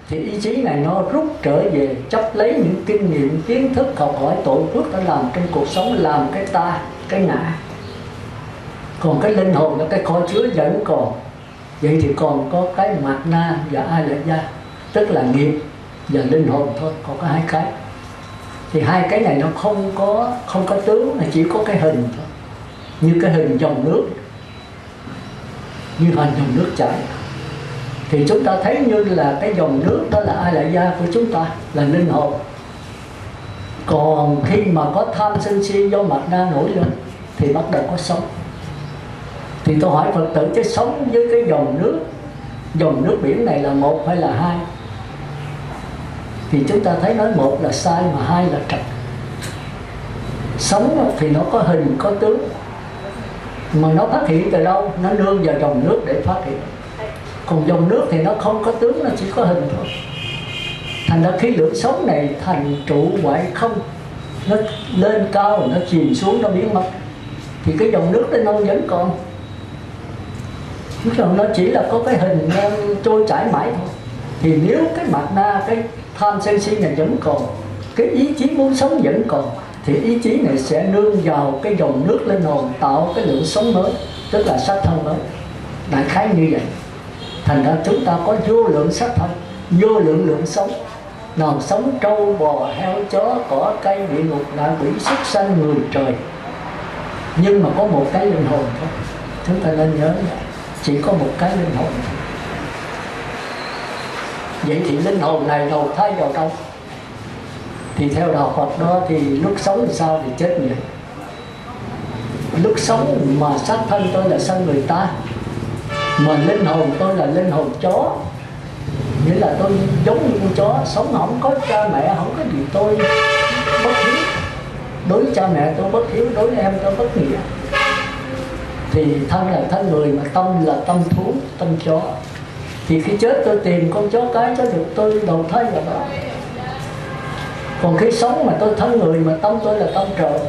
thì ý chí này nó rút trở về, chấp lấy những kinh nghiệm, kiến thức, học hỏi tội phước đã làm trong cuộc sống, làm cái ta, cái ngã. Còn cái linh hồn là cái kho chứa vẫn còn. Vậy thì còn có cái mạt na và a la gia, tức là nghiệp và linh hồn thôi, còn có hai cái. Thì hai cái này nó không có tướng, mà chỉ có cái hình thôi. Như cái hình dòng nước, như hình dòng nước chảy, thì chúng ta thấy như là cái dòng nước đó là a la gia của chúng ta, là linh hồn. Còn khi mà có tham sân si do mạt na nổi lên thì bắt đầu có sống. Thì tôi hỏi Phật tử, cái sống với cái dòng nước biển này là một hay là hai? Thì chúng ta thấy nói một là sai mà hai là trật. Sống thì nó có hình, có tướng, mà nó phát hiện từ đâu? Nó nương vào dòng nước để phát hiện. Còn dòng nước thì nó không có tướng, nó chỉ có hình thôi. Thành ra khí lượng sống này thành trụ ngoại không, nó lên cao, nó chìm xuống, nó biến mất. Thì cái dòng nước đó nó vẫn còn, chứ còn nó chỉ là có cái hình trôi chảy mãi thôi. Thì nếu cái mạt na, cái tham sân si này vẫn còn, cái ý chí muốn sống vẫn còn, thì ý chí này sẽ nương vào cái dòng nước linh hồn, tạo cái lượng sống mới, tức là sắc thân mới. Đại khái như vậy. Thành ra chúng ta có vô lượng sắc thân, vô lượng sống. Nào sống trâu, bò, heo, chó, cỏ, cây, địa ngục, ngạ quỷ, súc sanh, người, trời. Nhưng mà có một cái linh hồn thôi. Chúng ta nên nhớ vậy. Chỉ có một cái linh hồn. Vậy thì linh hồn này đầu thai vào đâu? Thì theo đạo Phật đó thì lúc sống thì sao? Thì chết vậy. Lúc sống mà xác thân tôi là thân người ta, mà linh hồn tôi là linh hồn chó. Nghĩa là tôi giống như con chó, sống không có cha mẹ, không có gì, tôi bất hiếu. Đối với cha mẹ tôi bất hiếu, đối với em tôi bất nghĩa. Thì thân là thân người, mà tâm là tâm thú, tâm chó. Thì khi chết tôi tìm con chó cái cho được, tôi đầu thai vào đó. Còn khi sống mà tôi thân người, mà tâm tôi là tâm trời.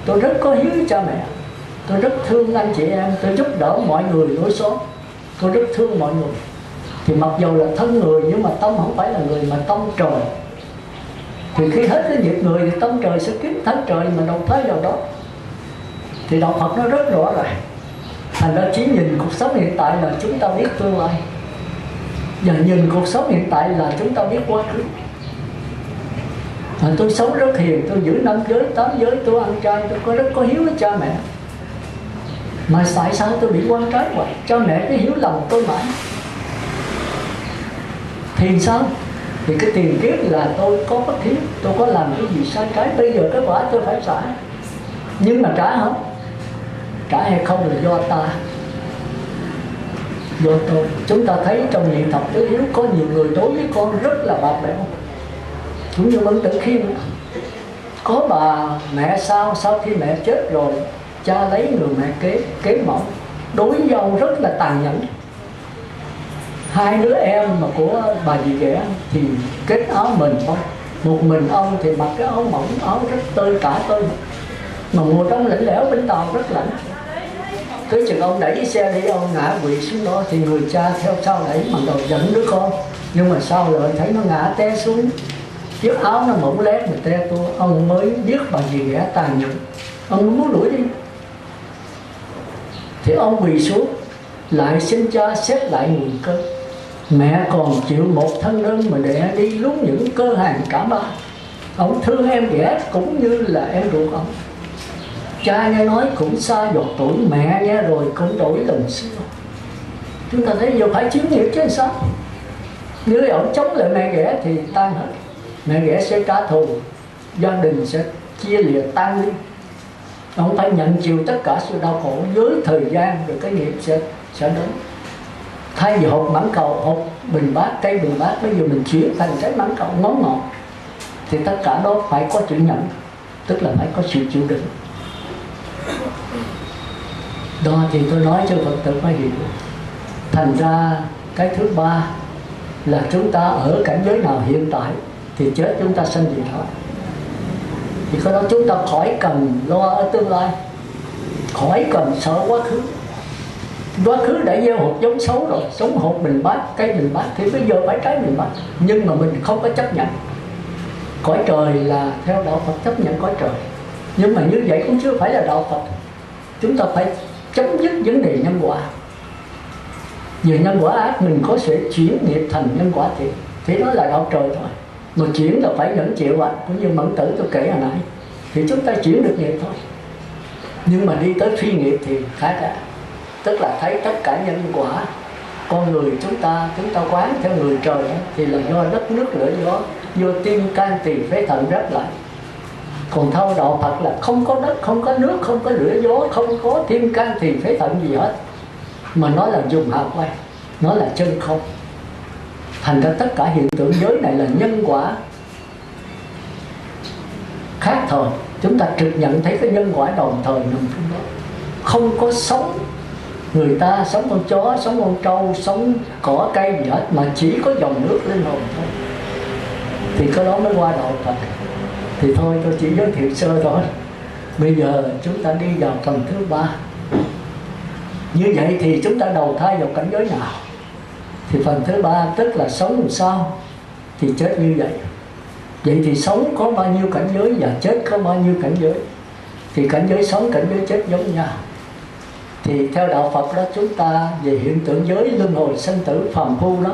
Tôi rất có hiếu với cha mẹ, tôi rất thương anh chị em, tôi giúp đỡ mọi người đối xóm, tôi rất thương mọi người. Thì mặc dù là thân người, nhưng mà tâm không phải là người, mà tâm trời. Thì khi hết cái nghiệp người thì tâm trời sẽ kiếm thân trời mà đầu thai vào đó. Thì đạo Phật nó rất rõ ràng. Thành ra chỉ nhìn cuộc sống hiện tại là chúng ta biết tương lai, và nhìn cuộc sống hiện tại là chúng ta biết quá khứ. Tôi sống rất hiền, tôi giữ 5 giới, 8 giới, tôi ăn chay, tôi rất có hiếu với cha mẹ. Mà tại sao tôi bị quan trái vậy? Cha mẹ cái hiếu lòng tôi mãi. Thì sao? Thì cái tiền kiếp là tôi có bất hiếu, tôi có làm cái gì sai trái, bây giờ cái quả tôi phải trả. Nhưng mà trả không? Trả hay không là do ta, do tôi. Chúng ta thấy trong nhị thập tứ hiếu có nhiều người đối với con rất là bạc bẽo. Cũng như Ân Tử Khiêm, có bà mẹ sau khi mẹ chết rồi, cha lấy người mẹ kế mẫu, đối với nhau rất là tàn nhẫn. Hai đứa em mà của bà dì ghẻ thì kết áo mình thôi, một mình ông thì mặc cái áo mỏng, áo rất tơi tả tơi, mà mùa đông lạnh lẽo, bên Tàu rất lạnh. Tới chừng ông đẩy cái xe đi, ông ngã quỵ xuống đó, thì người cha theo sau đẩy, mà đầu dẫn đứa con. Nhưng mà sau rồi thấy nó ngã té xuống, chiếc áo nó mỏng lét mà té tua. Ông mới biết bà dì ghẻ tàn nhẫn, ông muốn đuổi đi. Thì ông quỳ xuống lại xin cha xét lại nguồn cơ. Mẹ còn chịu một thân đơn mà để đi lúng những cơ hàng cả ba. Ông thương em ghẻ cũng như là em ruột ông. Cha nghe nói cũng xa giọt tuổi, mẹ nghe rồi cũng đổi lòng xưa. Chúng ta thấy giờ phải chiến nghiệp chứ sao? Nếu ông chống lại mẹ ghẻ thì tan hết. Mẹ ghẻ sẽ trả thù, gia đình sẽ chia lìa tan đi. Ông phải nhận chịu tất cả sự đau khổ với thời gian, rồi cái nghiệp sẽ đến. Thay vì hộp mãng cầu, hộp bình bát, cây bình bát, bây giờ mình chuyển thành cái mãng cầu ngón ngọt. Thì tất cả đó phải có chữ nhận, tức là phải có sự chịu đựng. Đó thì tôi nói cho Phật tử phải hiểu. Thành ra cái thứ ba là chúng ta ở cảnh giới nào hiện tại thì chết chúng ta sanh gì thôi. Thì cái đó chúng ta khỏi cần lo ở tương lai, khỏi cần sợ quá khứ. Quá khứ đã gieo hột giống xấu rồi, sống hột mình bát, cây mình bát, thì bây giờ phải trái mình bát. Nhưng mà mình không có chấp nhận. Cõi trời là theo đạo Phật chấp nhận cõi trời. Nhưng mà như vậy cũng chưa phải là đạo Phật. Chúng ta phải chấm dứt vấn đề nhân quả. Vì nhân quả ác mình có thể chuyển nghiệp thành nhân quả thiện, thì đó là đạo trời thôi. Mà chuyển là phải nhẫn chịu ạ. Cũng như Mẫn Tử tôi kể hồi nãy, thì chúng ta chuyển được nghiệp thôi. Nhưng mà đi tới phi nghiệp thì khác ạ. Tức là thấy tất cả nhân quả. Con người chúng ta quán theo người trời đó, thì là do đất nước lửa gió, do tim can tỳ phế thận ráp lại. Còn theo đạo Phật là không có đất, không có nước, không có lửa gió, không có tim can tỳ phế thận gì hết, mà nó là dùng hào quang, nó là chân không. Thành ra tất cả hiện tượng giới này là nhân quả khác thời. Chúng ta trực nhận thấy cái nhân quả đồng thời nằm trong đó. Không có sống người ta, sống con chó, sống con trâu, sống cỏ cây gì hết, mà chỉ có dòng nước linh hồn thôi. Thì cái đó mới qua đạo Phật. Thì thôi tôi chỉ giới thiệu sơ thôi. Bây giờ chúng ta đi vào phần thứ 3. Như vậy thì chúng ta đầu thai vào cảnh giới nào? Thì phần thứ 3 tức là sống làm sao thì chết như vậy. Vậy thì sống có bao nhiêu cảnh giới và chết có bao nhiêu cảnh giới? Thì cảnh giới sống, cảnh giới chết giống nhau. Thì theo đạo Phật đó, chúng ta về hiện tượng giới luân hồi sinh tử phàm phu đó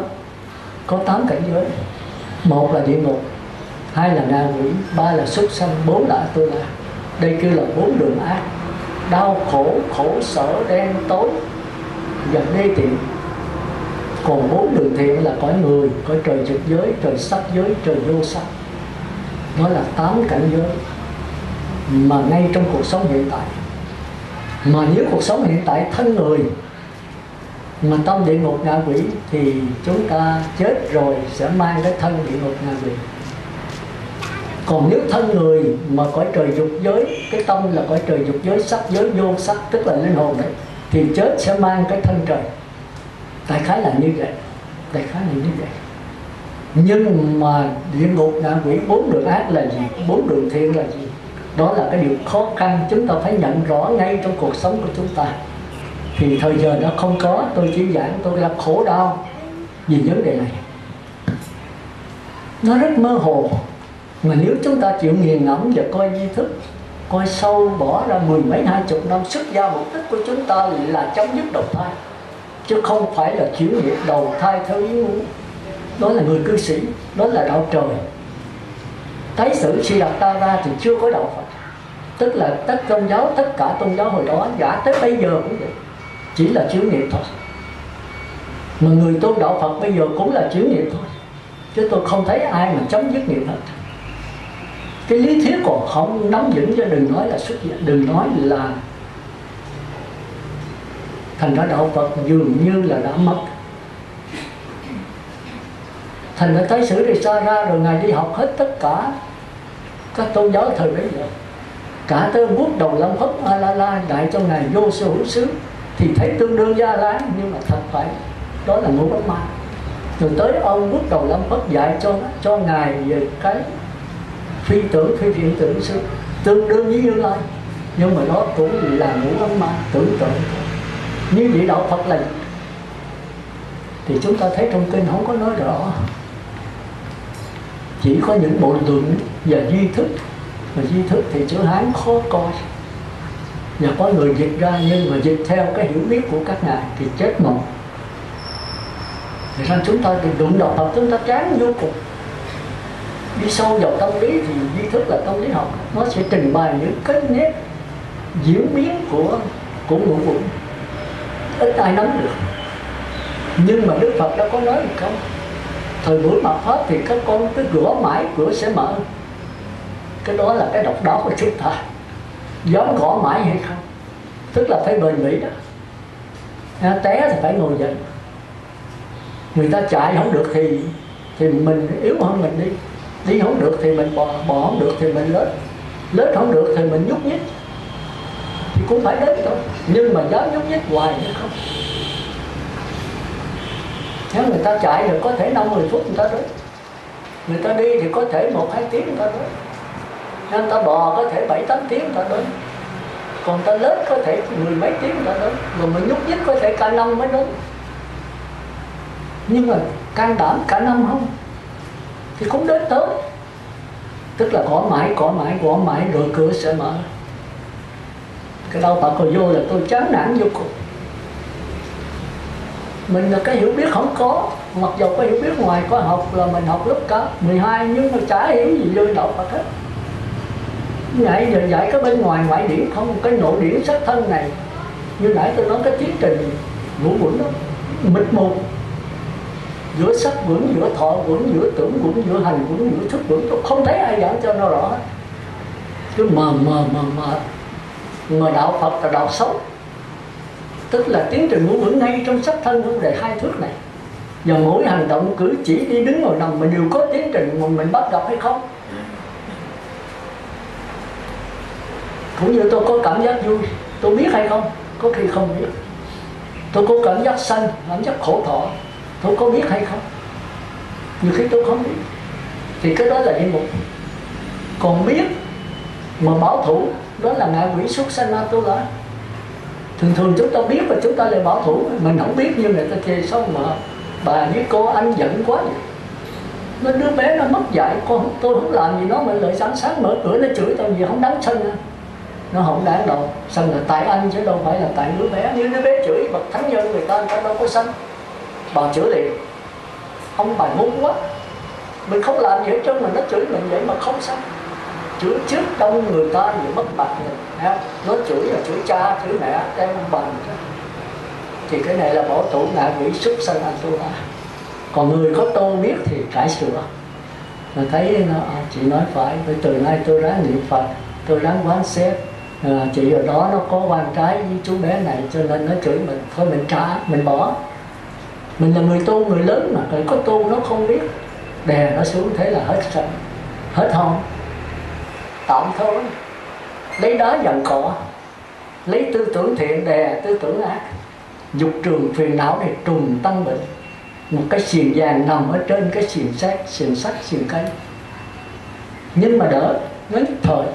có 8 cảnh giới. 1 là địa ngục, 2 là ngạ quỷ, 3 là súc sanh, 4 là A-tu la. Đây kêu là 4 đường ác: đau khổ, khổ sở, đen tối và đê tiện. Còn 4 đường thiện là cõi người, cõi trời trực giới, trời sắc giới, trời vô sắc. Đó là 8 cảnh giới mà ngay trong cuộc sống hiện tại. Mà nếu cuộc sống hiện tại thân người mà tâm địa ngục ngạ quỷ, thì chúng ta chết rồi sẽ mang cái thân địa ngục ngạ quỷ. Còn nếu thân người mà cõi trời dục giới, cái tâm là cõi trời dục giới, sắc giới, vô sắc, tức là linh hồn đấy, thì chết sẽ mang cái thân trời. Đại khái là như vậy. Đại khái là như vậy. Nhưng mà địa ngục ngạ quỷ, 4 đường ác là gì? 4 đường thiện là gì? Đó là cái điều khó khăn chúng ta phải nhận rõ ngay trong cuộc sống của chúng ta. Thì thời giờ nó không có, tôi chỉ giảng tôi gặp khổ đau vì vấn đề này. Nó rất mơ hồ. Mà nếu chúng ta chịu nghiền ngẫm và coi di thức, coi sâu, bỏ ra 10 mấy 20 năm, xuất gia mục đích của chúng ta là chấm dứt đầu thai, chứ không phải là chuyển nghiệp đầu thai theo ý muốn. Đó là người cư sĩ, đó là đạo trời. Tái xử Siddhartha thì chưa có đạo Phật. Tức là tất cả tôn giáo hồi đó, giả tới bây giờ cũng vậy, chỉ là chuyển nghiệp thôi. Mà người tôn đạo Phật bây giờ cũng là chuyển nghiệp thôi, chứ tôi không thấy ai mà chấm dứt nghiệp hết. Cái lý thuyết còn không nắm vững, cho đừng nói là xuất gia, đừng nói là. Thành ra đạo Phật dường như là đã mất. Thành ra Thái sử thì xa ra rồi Ngài đi học hết tất cả các tôn giáo thời bấy giờ, cả tới quốc đầu Lâm Phất A La La đại cho Ngài vô sở hữu xứ, thì thấy tương đương Gia Lán, nhưng mà thật phải đó là ngũ bát ma. Rồi tới ông quốc đầu Lâm Phất dạy cho Ngài về cái phi tưởng phi hiện tượng xứ, tương đương với Như Lai, nhưng mà đó cũng là ngũ bát ma, tưởng tượng. Như vậy đạo Phật là, thì chúng ta thấy trong kinh không có nói rõ, chỉ có những bộ luận và duy thức. Mà duy thức thì chữ Hán khó coi, và có người dịch ra, nhưng mà dịch theo cái hiểu biết của các ngài thì chết mộng. Thì ra chúng ta thì đụng đạo Phật chúng ta chán vô cùng. Đi sâu vào tâm lý thì duy thức là tâm lý học, nó sẽ trình bày những cái nét diễn biến của ngũ quẩn, ít ai nắm được. Nhưng mà Đức Phật đã có nói một câu: thời buổi mạt Pháp thì các con cứ gõ mãi cửa sẽ mở. Cái đó là cái độc đáo của chúng ta. Dám gõ mãi hay không, tức là phải bền bỉ đó. Té thì phải ngồi dậy. Người ta chạy không được thì mình yếu hơn mình đi. Đi không được thì mình bò không được thì mình lết không được thì mình nhúc nhích, thì cũng phải đến thôi. Nhưng mà dám nhúc nhích hoài hay không. Nếu người ta chạy được có thể 5-10 phút người ta đến, người ta đi thì có thể 1-2 tiếng người ta đến, người ta bò có thể 7-8 tiếng người ta đến. Còn ta lớn có thể mười mấy tiếng đã đến, rồi mình nhúc nhích có thể cả năm mới đến. Nhưng mà can đảm cả năm không thì không đến tới. Tức là gõ mãi rồi cửa sẽ mở. Cái đau Phật hồi vô là tôi chán nản vô cùng. Mình là cái hiểu biết không có. Mặc dù có hiểu biết ngoài có học là mình học lớp cả 12, nhưng mà chả hiểu gì vô đạo Phật hết. Nãy giờ dạy cái bên ngoài ngoại điển không, cái nội điển sắc thân này. Như nãy tôi nói cái tiến trình ngũ quẩn đó, mịt mù. Giữa sắc quẩn, giữa thọ quẩn, giữa tưởng quẩn, giữa hành quẩn, giữa thức quẩn. Tôi không thấy ai giảng cho nó rõ hết. Cứ mờ. Mà đạo Phật là đạo sống. Tức là tiến trình ngũ quẩn ngay trong sắc thân vấn đề hai thước này. Và mỗi hành động cử chỉ đi đứng ngồi nằm mình đều có tiến trình mà mình bắt gặp hay không. Cũng như tôi có cảm giác vui, tôi biết hay không? Có khi không biết. Tôi có cảm giác sân, cảm giác khổ thọ, tôi có biết hay không? Nhiều khi tôi không biết. Thì cái đó là địa ngục. Còn biết mà bảo thủ, đó là ngạ quỷ xuất sanh Atula. Thường chúng ta biết và chúng ta lại bảo thủ. Mình không biết như người ta chê sao mà bà với cô anh giận quá vậy. Nó đứa bé nó mất dạy, tôi không làm gì nó, mình lại sáng mở cửa nó chửi tao gì không đáng sân à. Nó không đáng đâu, sân là tại anh chứ đâu phải là tại đứa bé. Như đứa bé chửi bậc thánh nhân người ta đâu có sân. Bà chửi liền, ông bà ngu quá, mình không làm gì hết trơn mà nó chửi mình vậy mà không sân. Chửi trước đông người ta gì mất mặt mình. Nó chửi là chửi cha, chửi mẹ, đem ông bà mình. Thì cái này là bảo thủ ngạ quỷ xuất sanh Atula. Còn người có tô biết thì cải sửa. Mà thấy nó, chị nói phải, từ nay tôi ráng niệm Phật, tôi ráng quán xét. Chị ở đó nó có quan trái với chú bé này cho nên nó chửi mình, thôi mình trả, mình bỏ. Mình là người tu, người lớn mà, người có tu nó không biết, đè nó xuống thế là hết sân, hết hồn. Tạm thôi, lấy đá dằn cỏ, lấy tư tưởng thiện đè tư tưởng ác. Dục trường phiền não để trùng tăng bệnh. Một cái xiềng vàng nằm ở trên cái xiềng sắt, xiềng cây. Nhưng mà đỡ, nó nhất thời.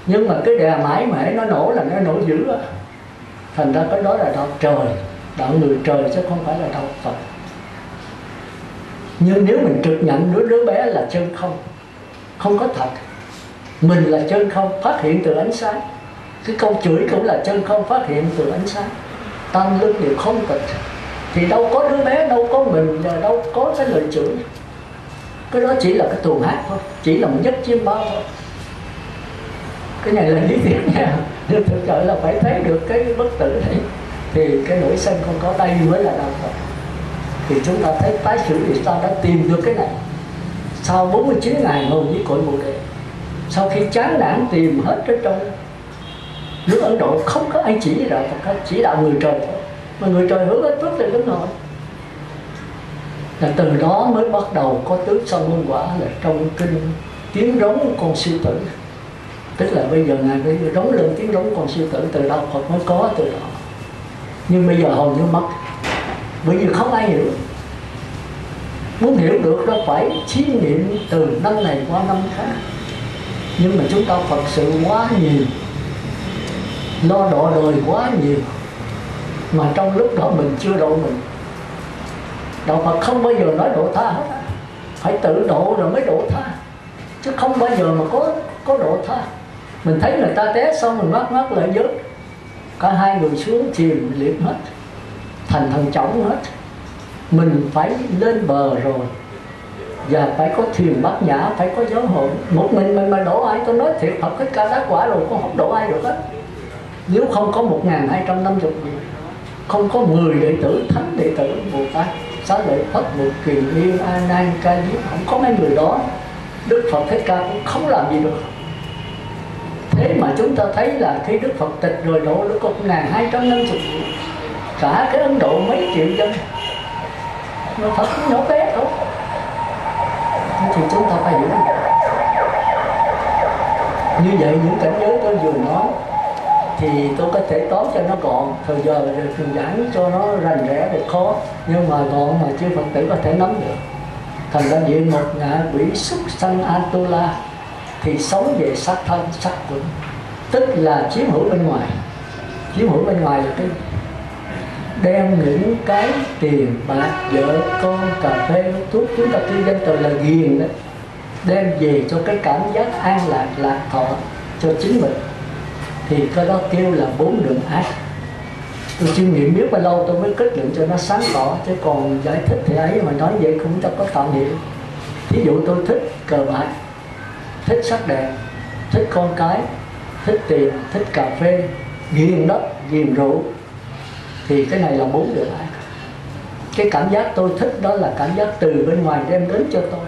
Nhưng mà cái đè mãi mãi nó nổ là nó nổ dữ á. Thành ra cái đó là đạo trời, đạo người trời chứ không phải là đạo Phật. Nhưng nếu mình trực nhận đứa bé là chân không, không có thật, mình là chân không phát hiện từ ánh sáng. Cái câu chửi cũng là chân không phát hiện từ ánh sáng. Tâm lưng đều không tịch, thì đâu có đứa bé, đâu có mình, và đâu có cái lời chửi. Cái đó chỉ là cái tuồng hát thôi, chỉ là một giấc chiêm bao thôi. Cái này là lý thuyết nha, nhưng thực sự là phải thấy được cái bất tử này. Thì cái nỗi sân không có, đây mới là đạo Phật. Thì chúng ta thấy tái sử thì ta đã tìm được cái này. Sau 49 ngày ngồi với cội Bồ Đề, sau khi chán nản tìm hết ở trong nước Ấn Độ, không có ai chỉ đạo Phật hết, chỉ đạo người trời thôi. Mà người trời hướng hết phước lên luân hồi. Là từ đó mới bắt đầu có tứ sanh luân quả, là trong kinh tiếng rống con sư tử. Tức là bây giờ Ngài bây giờ rống lên tiếng rống con sư tử, từ đâu Phật mới có từ đó. Nhưng bây giờ hầu như mất, bởi vì không ai hiểu. Muốn hiểu được đó phải thí nghiệm từ năm này qua năm khác. Nhưng mà chúng ta Phật sự quá nhiều, lo độ đời quá nhiều, mà trong lúc đó mình chưa độ mình. Đạo Phật không bao giờ nói độ tha hết, phải tự độ rồi mới độ tha, chứ không bao giờ mà có độ tha. Mình thấy người ta té xong mình ngắt lại vớt, cả hai người xuống chìm liệm hết, thành thần trọng hết. Mình phải lên bờ rồi, và phải có thuyền bát nhã, phải có giáo hội. Một mình mà độ ai, tôi nói thiệt, Phật Thích Ca đắc quả rồi, con không độ ai được hết. Nếu không có 1250 người, không có 10 đệ tử, thánh đệ tử Bồ Tát, Xá Lợi Phất, Một Kiền Liên, A Nan, Ca Diếp, không có mấy người đó, Đức Phật Thích Ca cũng không làm gì được. Thế mà chúng ta thấy là khi Đức Phật tịch rồi độ nó có 1250 người, cả cái Ấn Độ mấy triệu dân, nó thật nhỏ bé thôi. Thì chúng ta phải hiểu như vậy. Những cảnh giới tôi vừa nói thì tôi có thể tóm cho nó gọn, thời giờ thì giảng cho nó rành rẽ được khó, nhưng mà gọn mà chư Phật tử có thể nắm được. Thành ra diện một ngạ quỷ xuất sanh Atula thì sống về sắc thân sắc quẩn. tức là chiếm hữu bên ngoài. Chiếm hữu bên ngoài là cái đem những cái tiền bạc, vợ con, cà phê, thuốc, chúng ta kinh doanh từ là ghiền đó, đem về cho cái cảm giác an lạc, lạc thọ cho chính mình, thì cái đó kêu là 4 đường ác. Tôi chiêm nghiệm biết bao lâu tôi mới kết luận cho nó sáng tỏ, chứ còn giải thích thì ấy mà nói vậy cũng chẳng có tạo hiểu. Thí dụ tôi thích cờ bạc, thích sắc đẹp, thích con cái, thích tiền, thích cà phê, ghiền đó, ghiền rượu, thì cái này là 4 đường ác. Cái cảm giác tôi thích đó là cảm giác từ bên ngoài đem đến cho tôi.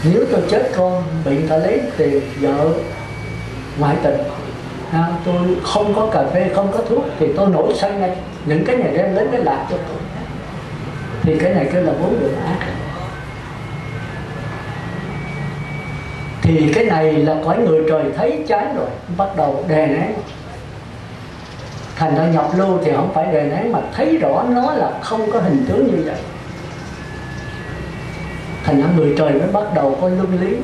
Nếu tôi chết con bị người ta lấy tiền, vợ ngoại tình, tôi không có cà phê, không có thuốc, thì tôi nổi sân ngay. Những cái này đem đến cái lạc cho tôi, thì cái này kêu là 4 đường ác. Thì cái này là cõi người trời thấy chán rồi, bắt đầu đè nén. Thành ra nhập lưu thì không phải đè nén, mà thấy rõ nó là không có hình tướng như vậy. Thành ra người trời mới bắt đầu có luân lý,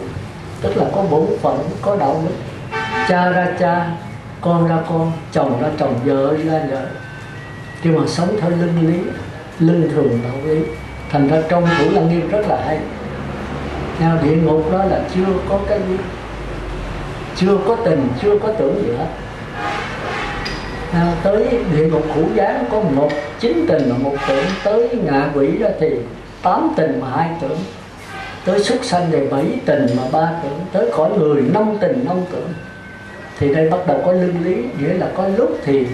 tức là có bổn phận, có đạo đức. Cha ra cha, con ra con, chồng ra chồng, vợ ra vợ, nhưng mà sống theo luân lý, luân thường đạo lý. Thành ra trong Thủ Lăng Nghiêm rất là hay. Địa ngục đó là chưa có cái gì, chưa có tình, chưa có tưởng gì hết. Tới địa ngục Khổ Gián có 1 9 tình mà 1 tưởng. Tới ngạ quỷ đó thì 8 tình mà 2 tưởng. Tới súc sanh thì 7 tình mà 3 tưởng. Tới cõi người 5 tình 5 tưởng. Thì đây bắt đầu có luân lý, nghĩa là có lúc thì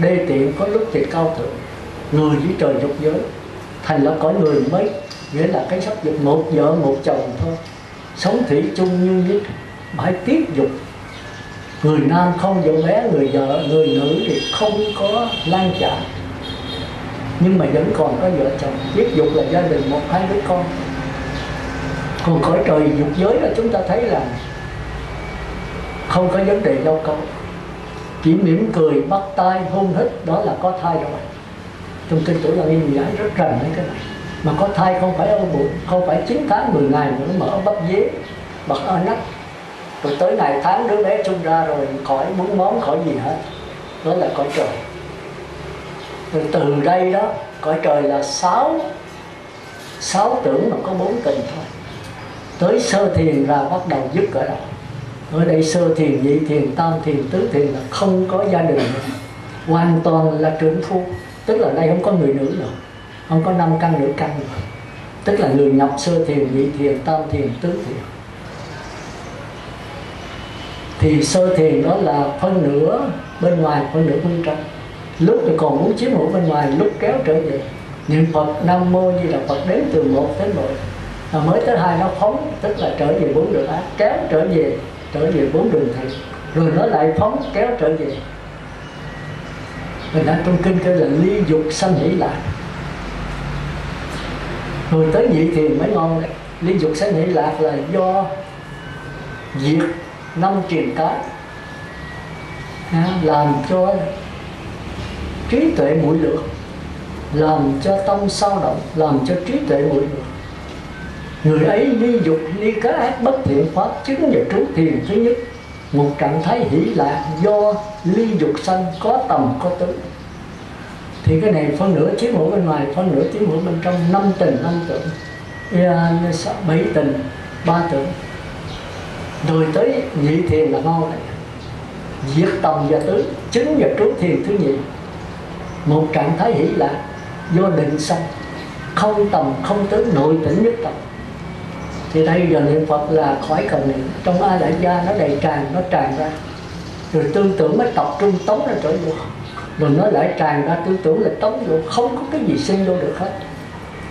đê tiện, có lúc thì cao thượng. Người với trời dục giới. Thành là cõi người mới, nghĩa là cái sắc dục 1 vợ 1 chồng thôi, sống thủy chung như nhất, phải tiết dục. Người nam không vợ bé, người vợ, người nữ thì không có lan trả, nhưng mà vẫn còn có vợ chồng. Tiết dục là gia đình 1 2 đứa con. Còn cõi trời dục giới là chúng ta thấy là không có vấn đề giao cấu, chỉ mỉm cười, bắt tay, hôn hít, đó là có thai rồi. Trong kinh Thủ Lăng Nghiêm giải rất rành đến cái này. Mà có thai không phải ở bụng, không phải 9 tháng 10 ngày nữa, mà ở bắp dế, bật ở nách. Rồi tới ngày tháng đứa bé sinh ra rồi khỏi muốn món, khỏi gì hết. Đó là cõi trời. Rồi từ đây đó, cõi trời là 6 tưởng mà có 4 tình thôi. Tới sơ thiền ra bắt đầu dứt ở đâu. Ở đây sơ thiền, nhị thiền, tam thiền, tứ thiền là không có gia đình nữa. Hoàn toàn là trưởng phu. Tức là đây không có người nữ nữa, không có 5 căn nữ căn nữa. Tức là người nhập sơ thiền, nhị thiền, tam thiền, tứ thiền. Thì sơ thiền đó là phân nửa bên ngoài, phân nửa bên trong. Lúc thì còn muốn chiếm hữu bên ngoài, lúc kéo trở về. Niệm Phật Nam Mô Di Đà Phật đến từ 1 đến 10. Và mới tới 2 nó phóng, tức là trở về 4 đường ác, kéo trở về 4 đường thiện. Rồi nó lại phóng, kéo trở về. Mình đã trong kinh kêu là ly dục sanh hỷ lạc. Rồi tới nhị thiền mới ngon đấy. Ly dục sanh hỷ lạc là do diệt 5 triền cái, làm cho trí tuệ muội lược, làm cho tâm sao động, làm cho trí tuệ muội lược. Người ấy ly dục, ly các ác bất thiện pháp, chứng và trú thiền thứ nhất. Một trạng thái hỷ lạc do ly dục sanh, có tầm có tướng. Thì cái này phân nửa chiếm hữu bên ngoài, phân nửa chiếm hữu bên trong. 5 tình 5 tưởng, 7 tình 3 tưởng. Rồi tới nhị thiền là ngon này, diệt tầm và tứ, chứng và trú thiền thứ nhị. Một trạng thái hỷ lạc do định sanh, không tầm không tứ, nội tỉnh nhất tầm. Thì đây giờ niệm Phật là khỏi cần niệm. Trong A Lại Gia nó đầy tràn, nó tràn ra. Rồi tư tưởng mới tập trung tống ra trở vô. Rồi nó lại tràn ra, tư tưởng là tống vô. Không có cái gì xen vô được hết.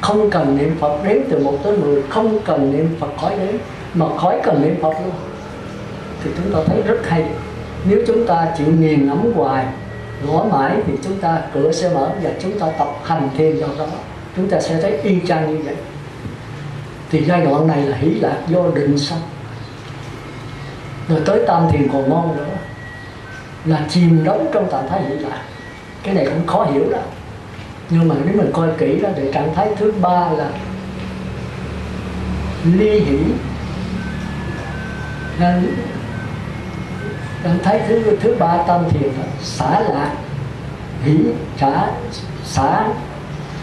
Không cần niệm Phật đếm từ 1 tới 10. Không cần niệm Phật khỏi đếm, mà khỏi cần niệm Phật luôn. Thì chúng ta thấy rất hay. Nếu chúng ta chịu nghiền ngẫm hoài, gõ mãi, thì chúng ta cửa sẽ mở. Và chúng ta tập hành thiền vào đó, chúng ta sẽ thấy y chang như vậy. Thì giai đoạn này là hỷ lạc do định sanh. Rồi tới tam thiền còn ngon nữa, là chìm đắm trong trạng thái hỷ lạc. Cái này cũng khó hiểu đó, nhưng mà nếu mình coi kỹ đó, thì trạng thái thứ 3 là ly hỷ, Trạng thái thứ ba tâm thiền là xả lạc hỷ,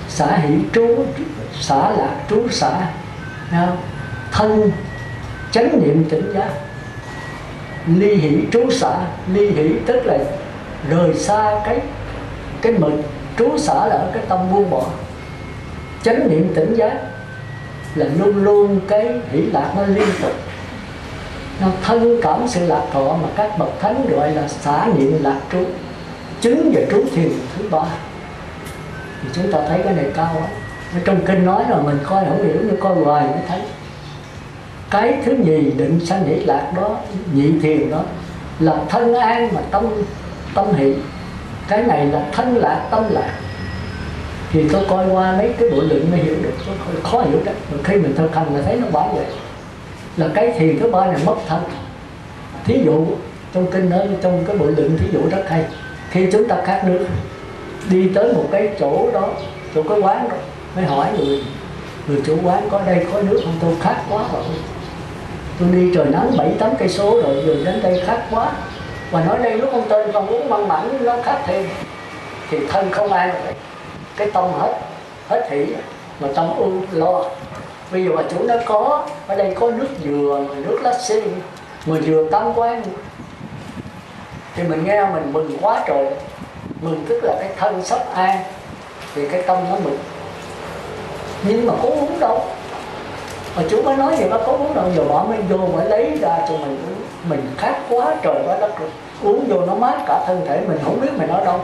xả hỷ trú, xả lạc trú xả, thân chánh niệm tỉnh giác, ly hỷ trú xả. Ly hỷ tức là rời xa cái mực, trú xả là ở cái tâm buông bỏ. Chánh niệm tỉnh giác là luôn luôn cái hỷ lạc nó liên tục. Nó thân cảm sự lạc thọ mà các bậc thánh gọi là xả niệm lạc trú, chứng về trú thiền thứ ba. Thì chúng ta thấy cái này cao lắm. Ở trong kinh nói là mình coi không hiểu, nhưng coi hoài mới thấy. Cái thứ nhì định sanh hỷ lạc đó, nhị thiền đó, là thân an mà tâm hỷ. Cái này là thân lạc tâm lạc. Thì tôi coi qua mấy cái bộ luận mới hiểu được, khó hiểu đó. Mà khi mình thực hành là thấy nó bảo vậy. Là cái thiền thứ ba này mất thân. Thí dụ trong kinh nói, trong cái bộ luận thí dụ rất hay. Khi chúng ta khát nước, đi tới một cái chỗ đó, chỗ cái quán đó, mới hỏi người chủ quán có đây có nước không? Tôi khát quá rồi, tôi đi trời nắng 7-8 cây số rồi, giờ đến đây khát quá. Và nói đây lúc ông tên còn uống măng mẳng nó khát thêm. Thì thân không an rồi, cái tâm hết hỷ mà tâm ưu lo. Bây giờ mà chủ nó có ở đây có nước dừa, nước lá xi, mà dừa tam quan, thì mình nghe mình mừng quá trời. Mừng tức là cái thân sắp an, thì cái tâm nó mừng. Nhưng mà có uống đâu, mà chú mới nói gì nó có uống đâu. Giờ bỏ mới vô mới lấy ra cho mình uống. Mình khát quá trời quá đất rồi, uống vô nó mát cả thân thể, mình không biết mình ở đâu.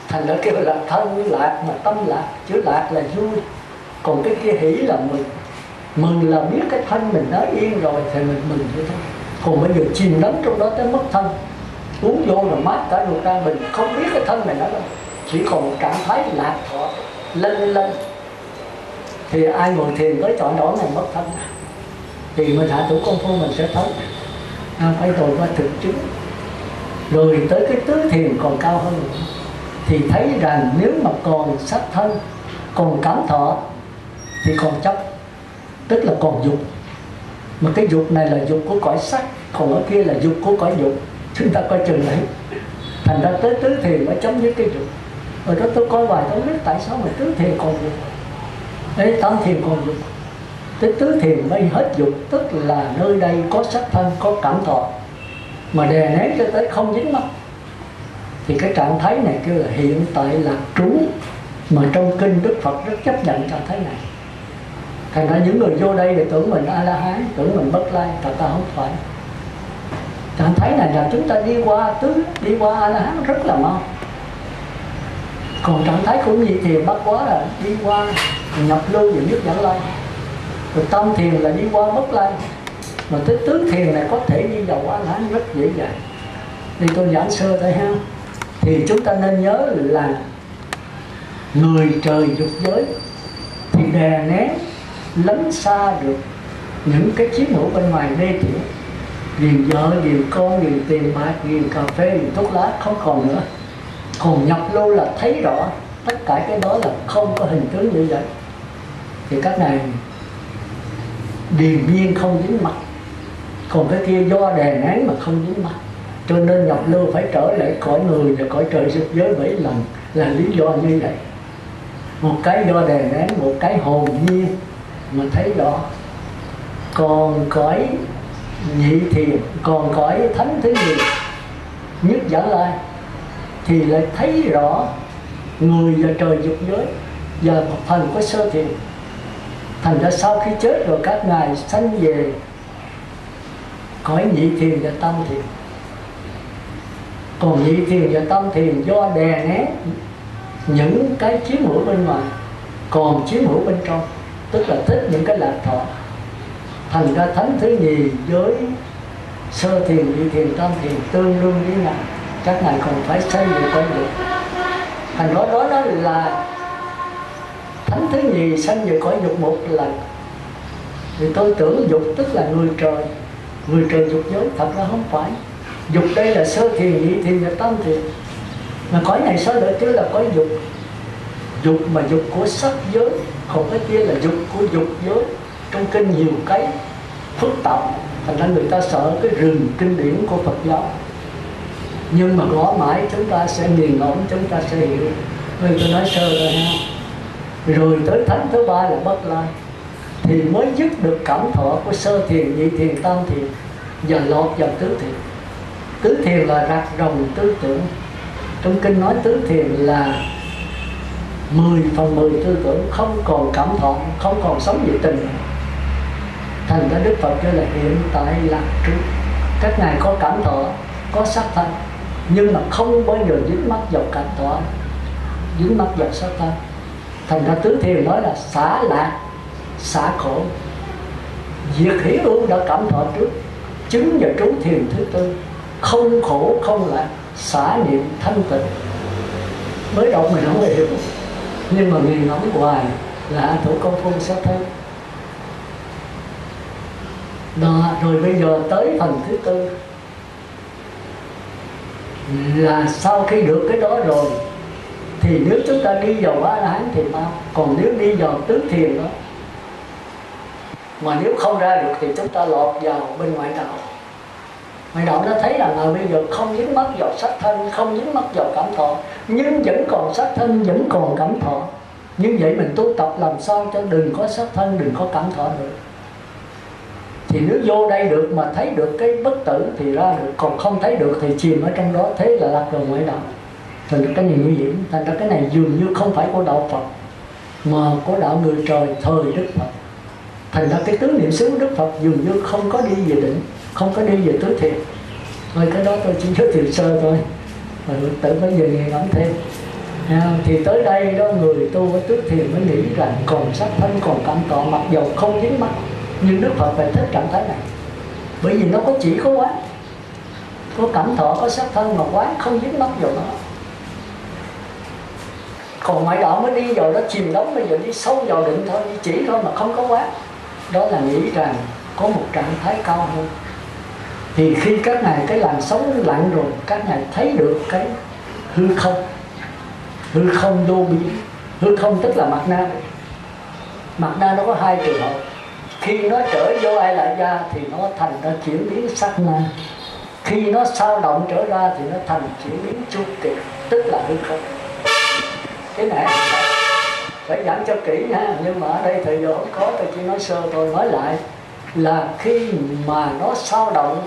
Thành ra kêu là thân lạc mà tâm lạc. Chữ lạc là vui, còn cái kia hỷ là mừng. Mừng là biết cái thân mình nó yên rồi thì mình mừng vậy thôi. Còn bây giờ chìm đắm trong đó tới mất thân, uống vô là mát cả ruột ra, mình không biết cái thân mình ở đâu, chỉ còn một trạng thái lạc thọ lên. Thì ai ngồi thiền tới chọn đó này mất thân, thì mình hạ thủ công phu mình sẽ thấy phải rồi qua thực chứng. Rồi tới cái tứ thiền còn cao hơn nữa, thì thấy rằng nếu mà còn sắc thân, còn cảm thọ thì còn chấp, tức là còn dục. Mà cái dục này là dục của cõi sắc, còn ở kia là dục của cõi dục. Chúng ta coi chừng đấy. Thành ra tới tứ thiền mới chấm dứt cái dục. Rồi đó tôi coi bài tôi biết tại sao mà tứ thiền còn dục, đấy, tam thiền còn dục. Tới tứ thiền mới hết dục, tức là nơi đây có sắc thân, có cảm thọ, mà đè nén cho tới không dính mắt. Thì cái trạng thái này kêu là hiện tại lạc trú, mà trong kinh Đức Phật rất chấp nhận trạng thái này. Thành ra những người vô đây thì tưởng mình A-la-hán, tưởng mình Bất Lai, thật ra không phải. Trạng thái này là chúng ta đi qua A-la-hán rất là mau. Còn trạng thái của nhị thiền bắt quá là đi qua nhập lưu và nhất dẫn lai. Rồi tam thiền là đi qua Bất Lai. Mà tới tứ thiền này có thể đi vào A-la-hán rất dễ dàng. Thì tôi giảng sơ thôi ha. Thì chúng ta nên nhớ là người trời dục giới thì đè nén lấn xa được những cái chiếm hữu bên ngoài đê tiện, ghiền vợ, ghiền con, ghiền tiền bạc, ghiền cà phê, ghiền thuốc lá không còn nữa. Còn nhập lưu là thấy rõ tất cả cái đó là không có hình tướng như vậy. Thì các này điềm nhiên không dính mặt, còn cái kia do đè nén mà không dính mặt. Cho nên nhập lưu phải trở lại cõi người và cõi trời dục giới 7 lần là lý do như vậy. Một cái do đè nén, một cái hồn nhiên mà thấy rõ. Còn cõi nhị thiền, còn cõi thánh thứ gì nhất dẫn lai thì lại thấy rõ người và trời dục giới và một phần có sơ thiền. Thành ra sau khi chết rồi các ngài sanh về cõi nhị thiền và tam thiền. Còn nhị thiền và tam thiền do đè nén những cái chiếm hữu bên ngoài, còn chiếm hữu bên trong, tức là thích những cái lạc thọ. Thành ra thánh thứ nhì với sơ thiền, nhị thiền, tam thiền tương đương với nhau. Các ngài còn phải xây dựng con dục. Thành đó đó là thánh thứ nhì sanh về cõi dục một lần. Thì tôi tưởng dục tức là người trời dục giới, thật ra không phải. Dục đây là sơ thiền, nhị thiền và tam thiền. Mà cõi này sao đợi chứ là cõi dục. Dục mà dục của sắc giới, còn cái kia là dục của dục giới. Trong kinh nhiều cái phức tạp. Thành ra người ta sợ cái rừng kinh điển của Phật giáo. Nhưng mà gõ mãi chúng ta sẽ nghiền ngẫm, chúng ta sẽ hiểu. Nên tôi nói sơ rồi ha. Rồi tới thánh thứ ba là Bất Lai, thì mới dứt được cảm thọ của sơ thiền, nhị thiền, tam thiền và lọt vào tứ thiền. Tứ thiền là rạch rồng tư tưởng. Trong kinh nói tứ thiền là 10/10 tư tưởng, không còn cảm thọ, không còn sống về tình. Thành ra Đức Phật kêu là hiện tại lạc trú. Các ngài có cảm thọ, có sắc thân, nhưng mà không bao giờ dính mắc vào cảm thọ, dính mắc vào sắc thân. Thành ra tứ thiền nói là xả lạc, xả khổ. Diệt hỷ ưu đã cảm thọ trước, chứng và trú thiền thứ tư, không khổ không lạc, xả niệm thanh tịnh. Mới đọc mình không hiểu, nhưng mà nghiền ngẫm hoài là thủ công phu sẽ thấy. Đó, rồi bây giờ tới phần thứ tư là sau khi được cái đó rồi thì nếu chúng ta đi vào A-la-hán thì mau. Còn nếu đi vào tứ thiền đó mà nếu không ra được thì chúng ta lọt vào bên ngoại đạo. Ngoại đạo nó thấy rằng là bây giờ không dính mắc vào sắc thân, không dính mắc vào cảm thọ, nhưng vẫn còn sắc thân, vẫn còn cảm thọ. Như vậy mình tu tập làm sao cho đừng có sắc thân, đừng có cảm thọ nữa. Thì nếu vô đây được mà thấy được cái bất tử thì ra được, còn không thấy được thì chìm ở trong đó, thế là lạc vào ngoại đạo. Thành ra cái này nguy hiểm. Thành ra cái này dường như không phải của đạo Phật mà của đạo người trời thời Đức Phật. Thành ra cái tứ niệm xứ Đức Phật dường như không có đi về định, không có đi về tứ thiền. Thôi cái đó tôi chỉ giới thiệu sơ thôi, rồi tự bây giờ nghiền ngẫm thêm. Thì tới đây đó người tu ở tứ thiền mới nghĩ rằng còn sắc thân, còn cảm thọ, mặc dầu không dính mắc. Nhưng Đức Phật phải thích trạng thái này, bởi vì nó có chỉ có quán, có cảm thọ, có sắc thân mà quán không dính mắc vào nó. Còn ngoại đạo mới đi vào đó chìm đắm, bây giờ đi sâu vào định thôi, đi chỉ thôi mà không có quán. Đó là nghĩ rằng có một trạng thái cao hơn. Thì khi các ngài cái làn sóng lặng rồi, các ngài thấy được cái hư không. Hư không vô biên. Hư không tức là mạt na. Mạt na nó có hai trường hợp. Khi nó trở vô ai lại ra thì nó thành ra chuyển biến sát na. Khi nó sao động trở ra thì nó thành chuyển biến chu kỳ, tức là hư không. Cái này phải giảng cho kỹ ha, nhưng mà ở đây thời giờ không có, tôi chỉ nói sơ tôi nói lại là khi mà nó sao động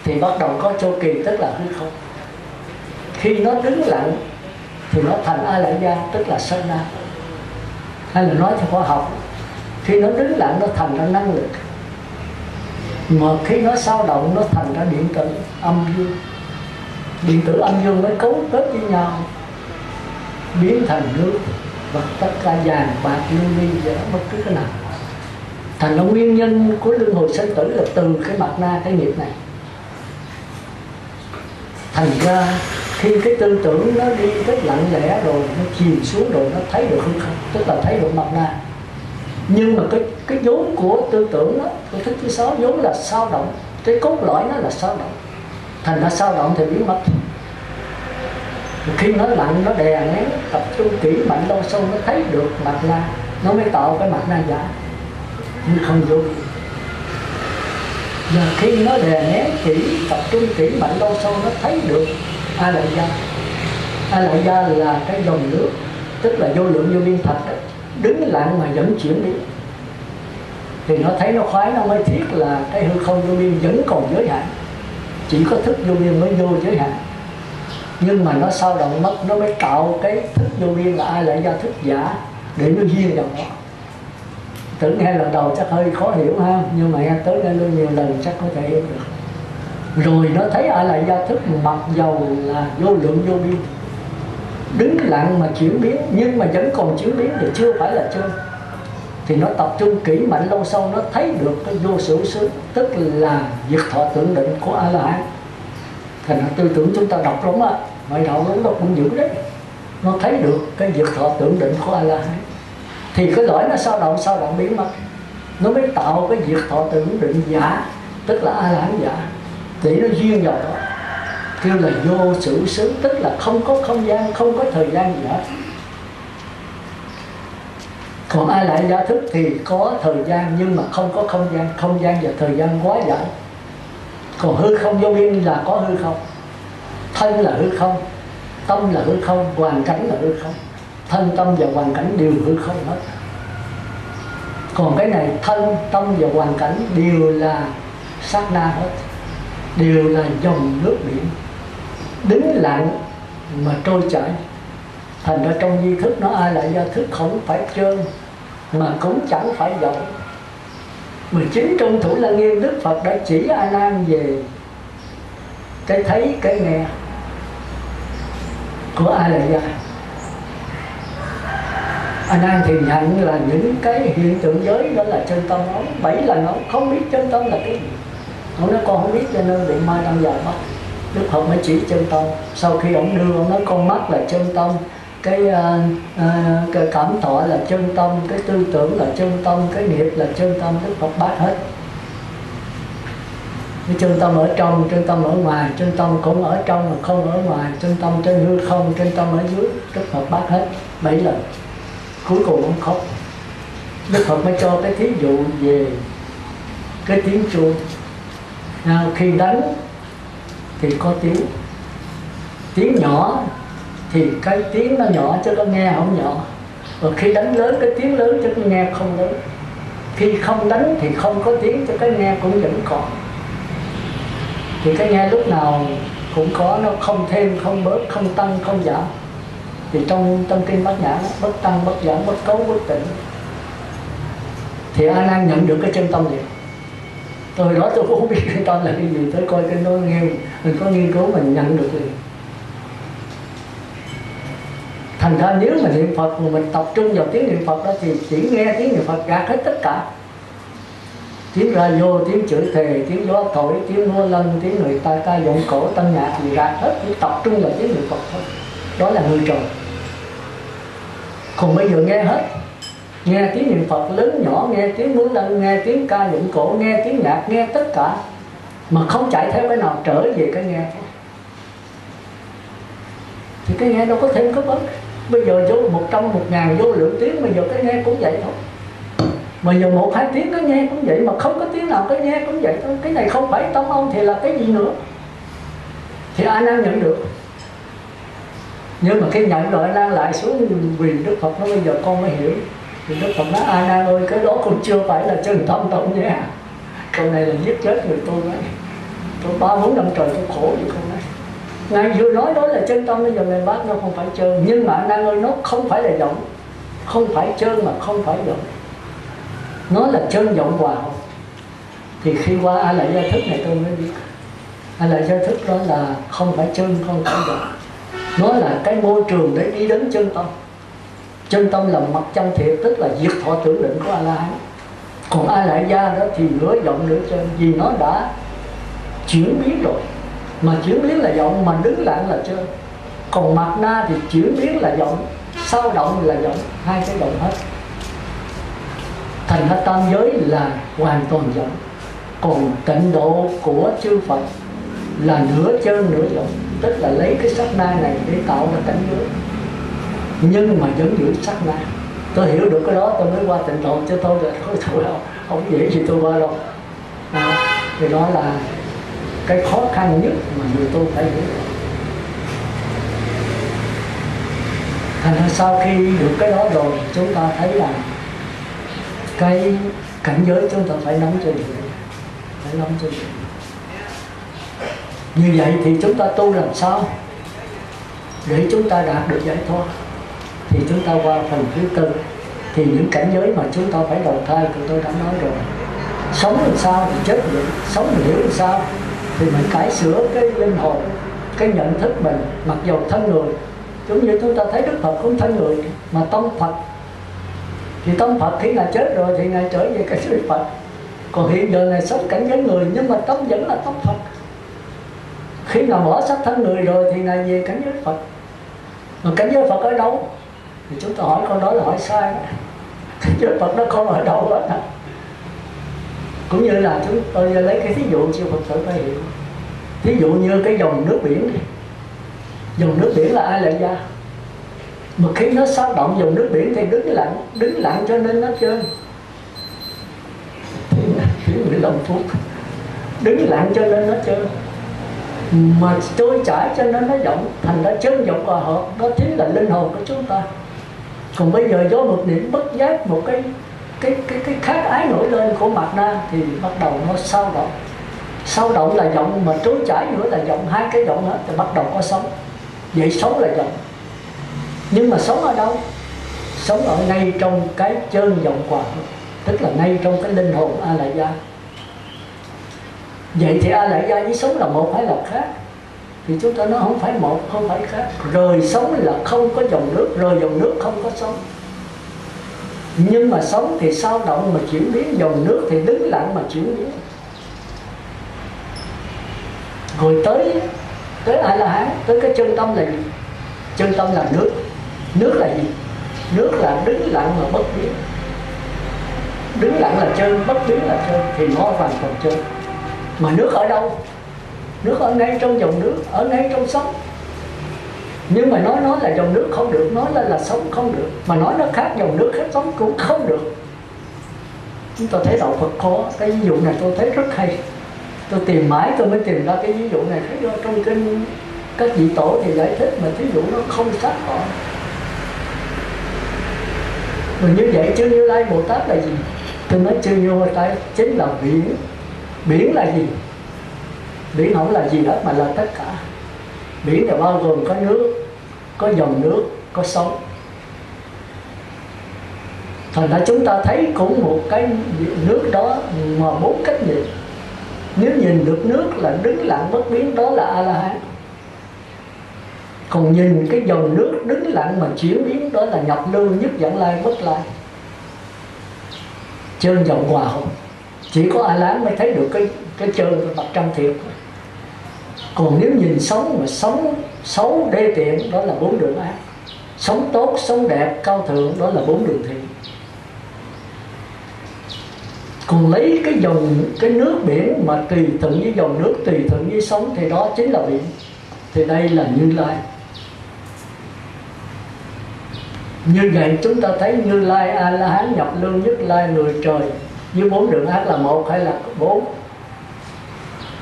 thì bắt đầu có chu kỳ, tức là hư không. Khi nó đứng lặng thì nó thành a lại gia, tức là sát na. Hay là nói theo khoa học, khi nó đứng lặng nó thành ra năng lực, mà khi nó sao động nó thành ra điện tử âm dương. Điện tử âm dương nó cấu kết với nhau biến thành nước và tất cả vàng bạc lưu ly và bất cứ cái nào. Thành ra nguyên nhân của luân hồi sinh tử là từ cái mạt na, cái nghiệp này. Thành ra khi cái tư tưởng nó đi rất lặng lẽ rồi, nó chìm xuống rồi, nó thấy được hư không, tức là thấy được mạt na. Nhưng mà cái vốn của tư tưởng đó, cái thức thứ sáu vốn là sao động, cái cốt lõi nó là sao động. Thành ra sao động thì biến mất. Khi nó lặng, nó đè nén, tập trung kỹ mạnh lâu sâu, nó thấy được mạt na, nó mới tạo cái mạt na giả, nhưng không vô. Và khi nó đè nén kỹ, tập trung kỹ mạnh lâu sâu, nó thấy được a lại gia. A lại gia là cái dòng nước, tức là vô lượng vô biên thật đấy, đứng lặng mà vẫn chuyển biến. Thì nó thấy nó khoái, nó mới thiết là cái hư không vô biên vẫn còn giới hạn, chỉ có thức vô biên mới vô giới hạn. Nhưng mà nó sao động mất, nó mới tạo cái thức vô biên là ai lại ra thức giả để nó duyên vào đó. Tưởng nghe lần đầu chắc hơi khó hiểu ha, nhưng mà nghe tới đây luôn nhiều lần chắc có thể hiểu được. Rồi nó thấy ai lại ra thức mặc dầu là vô lượng vô biên, đứng lặng mà chuyển biến, nhưng mà vẫn còn chuyển biến thì chưa phải là chân. Thì nó tập trung kỹ mạnh lâu sâu, nó thấy được cái vô sự xứ, tức là diệt thọ tưởng định của A-la-hán. Thành ra tư tưởng chúng ta đọc lắm á, ngoại đạo lắm đó cũng dữ đấy. Nó thấy được cái diệt thọ tưởng định của A-la-hán. Thì cái lõi nó sao động biến mất, nó mới tạo cái diệt thọ tưởng định giả, tức là A-la-hán giả, để nó duyên vào đó. Kêu là vô sự xứ, tức là không có không gian, không có thời gian gì hết. Còn ai lại gia thức thì có thời gian nhưng mà không có không gian và thời gian quá dài. Còn hư không vô biên là có hư không, thân là hư không, tâm là hư không, hoàn cảnh là hư không. Thân, tâm và hoàn cảnh đều hư không hết. Còn cái này thân, tâm và hoàn cảnh đều là sát na hết, đều là dòng nước biển đứng lặng mà trôi chảy. Thành ra trong di thức nó ai lại gia thức không phải trơn mà cũng chẳng phải rộng. 19 trong Thủ Lăng Nghiêm Đức Phật đã chỉ A Nan về cái thấy cái nghe của A Lại Gia. A Nan thì nhận là những cái hiện tượng giới đó là chân tâm. Ông 7 lần ông không biết chân tâm là cái gì. Ông nói con không biết cho nên bị ma đâm vào mắt. Đức Phật mới chỉ chân tâm. Sau khi ông đưa, ông nói con mắt là chân tâm, cái cảm thọ là chân tâm, cái tư tưởng là chân tâm, cái nghiệp là chân tâm. Đức Phật bác hết. Cái chân tâm ở trong, chân tâm ở ngoài, chân tâm cũng ở trong mà không ở ngoài, chân tâm trên hư không, chân tâm ở dưới. Đức Phật bác hết 7 lần. Cuối cùng ông khóc. Đức Phật mới cho cái thí dụ về cái tiếng chuông. Khi đánh thì có tiếng nhỏ thì cái tiếng nó nhỏ chứ có nghe không nhỏ. Và khi đánh lớn cái tiếng lớn chứ nghe không lớn. Khi không đánh thì không có tiếng chứ cái nghe cũng vẫn còn. Thì cái nghe lúc nào cũng có, nó không thêm không bớt, không tăng không giảm. Thì trong kinh Bát Nhã nó bất tăng bất giảm, bất cấu bất tịnh. Thì A Nan nhận được cái chân tâm này. Từ đó tôi cũng không biết chân tâm là cái gì, tới coi cái nói nghe mình có nghiên cứu mình nhận được liền. Thành ra nếu mà niệm Phật mà mình tập trung vào tiếng niệm Phật đó thì chỉ nghe tiếng niệm Phật gạt hết tất cả. Tiếng radio, tiếng chửi thề, tiếng gió thổi, tiếng mưa lân, tiếng người ta ca giọng cổ, tân nhạc gì gạt hết, chỉ tập trung vào tiếng niệm Phật thôi. Đó là người trời. Còn bây giờ nghe hết, nghe tiếng niệm Phật lớn nhỏ, nghe tiếng mưa lân, nghe tiếng ca giọng cổ, nghe tiếng nhạc, nghe tất cả mà không chạy theo cái nào, trở về cái nghe thôi. Thì cái nghe đâu có thêm có bớt. Bây giờ vô 100, 1000 vô lượng tiếng, bây giờ cái nghe cũng vậy thôi. Bây giờ 1, 2 tiếng cái nghe cũng vậy, mà không có tiếng nào cái nghe cũng vậy thôi. Cái này không phải tâm ông thì là cái gì nữa. Thì A Nan nhận được. Nhưng mà khi nhận rồi A Nan lại xuống quỳ Đức Phật nói bây giờ con mới hiểu. Thì Đức Phật nói A Nan ơi, cái đó cũng chưa phải là chân tâm đâu nha. Câu này là giết chết người tôi đấy. Tôi 3-4 năm trời tôi khổ vậy không đấy. Ngài vừa nói đó là chân tâm, bây giờ Ngài bác nó không phải trơn. Nhưng mà A Nan ơi, nó không phải là vọng. Không phải trơn mà không phải vọng. Nó là chân vọng hòa hợp. Thì khi qua A Lại Gia thức này tôi mới biết A Lại Gia thức đó là không phải chân, không phải vọng. Nó là cái môi trường để đi đến chân tâm. Chân tâm là mặt chân thiệt, tức là diệt thọ tưởng định của A-la-hán. Còn A Lại Gia đó thì nửa vọng nửa chân, vì nó đã chuyển biến rồi. Mà chuyển biến là vọng, mà đứng lặng là chân. Còn mặt na thì chuyển biến là vọng, sao động là vọng, hai cái vọng hết. Thành ra tam giới là hoàn toàn vọng. Còn tịnh độ của chư Phật là nửa chân nửa vọng, tức là lấy cái sát na này để tạo ra cảnh giới, nhưng mà vẫn giữ sát na. Tôi hiểu được cái đó tôi mới qua tịnh độ, chứ tôi là không dễ gì tôi qua đâu. Thì đó là cái khó khăn nhất mà người tôi phải hiểu. Thành ra sau khi được cái đó rồi, chúng ta thấy là cái cảnh giới chúng ta phải nắm cho được, phải nắm cho được. Như vậy thì chúng ta tu làm sao để chúng ta đạt được giải thoát? Thì chúng ta qua phần thứ tư. Thì những cảnh giới mà chúng ta phải đầu thai thì tôi đã nói rồi. Sống làm sao thì chết vậy, sống hiểu làm sao thì mình cải sửa cái linh hồn, cái nhận thức mình. Mặc dù thân người, giống như chúng ta thấy Đức Phật cũng thân người, mà tâm Phật thì tâm Phật khi Ngài chết rồi thì Ngài trở về cảnh giới Phật. Còn hiện giờ Ngài sống cảnh giới người, nhưng mà tâm vẫn là tâm Phật. Khi nào bỏ xác thân người rồi thì Ngài về cảnh giới Phật. Mà cảnh giới Phật ở đâu? Thì chúng ta hỏi con đó là hỏi sai đó. Cảnh giới Phật nó không ở đâu hết. Cũng như là chúng tôi lấy cái thí dụ siêu Phật tử phải hiểu. Thí dụ như cái dòng nước biển này. Dòng nước biển là Ai Lại Gia. Mà khi nó sao động dòng nước biển thì đứng lặng cho nên nó trơn. Thì 15 phút đứng lặng cho nên nó trơn, mà trôi chảy cho nên nó rộng, thành ra chân rộng hòa hợp, đó chính là linh hồn của chúng ta. Còn bây giờ do một niệm bất giác, một cái khát ái nổi lên của mạt na thì bắt đầu nó sao động. Sao động là rộng, mà trôi chảy nữa là rộng, hai cái rộng hết thì bắt đầu có sống. Vậy sống là rộng, nhưng mà sống ở đâu? Sống ở ngay trong cái chân rộng hòa hợp, tức là ngay trong cái linh hồn A Lại Gia. Vậy thì A Lại Gia với sống là một hay là khác? Thì chúng ta nói không phải một, không phải khác. Rời sống là không có dòng nước, rời dòng nước không có sống. Nhưng mà sống thì sao động mà chuyển biến, dòng nước thì đứng lặng mà chuyển biến. Rồi tới A La Hán, tới cái chân tâm là gì? Chân tâm là nước. Nước là gì? Nước là đứng lặng mà bất biến. Đứng lặng là chân, bất biến là chân, thì nó hoàn toàn chân. Mà nước ở đâu? Nước ở ngay trong dòng nước, ở ngay trong sống. Nhưng mà nói là dòng nước không được, nói là sống không được, mà nói nó khác dòng nước khác sống cũng không được. Chúng ta thấy đạo Phật khó. Cái ví dụ này tôi thấy rất hay. Tôi tìm mãi tôi mới tìm ra cái ví dụ này. Thấy do trong kinh các vị tổ thì giải thích, mà thí dụ nó không sát họ. Rồi như vậy chư Như Lai Bồ Tát là gì? Tôi nói chư Như Lai chính là biển. Biển là gì? Biển không là gì hết mà là tất cả. Biển là bao gồm có nước, có dòng nước, có sóng. Thành ra chúng ta thấy cũng một cái nước đó mà bốn cách nhìn. Nếu nhìn được nước là đứng lặng bất biến, đó là A-la-hán. Còn nhìn cái dòng nước đứng lặng mà chuyển biến, đó là nhập lưu, nhất dẫn lai, bất lai. Trơn dòng hòa hợp. Chỉ có A-la-hán mới thấy được cái trơn của Bậc Trăm Thiệt. Còn nếu nhìn sống mà sống xấu đê tiện, đó là bốn đường ác. Sống tốt, sống đẹp, cao thượng, đó là bốn đường thiện. Còn lấy cái nước biển mà tùy thuận với dòng nước, tùy thuận với sống, thì đó chính là biển. Thì đây là Như Lai. Như vậy chúng ta thấy Như Lai, A-la-hán, nhập lưu, nhất lai, người trời với bốn đường ác là một hay là bốn?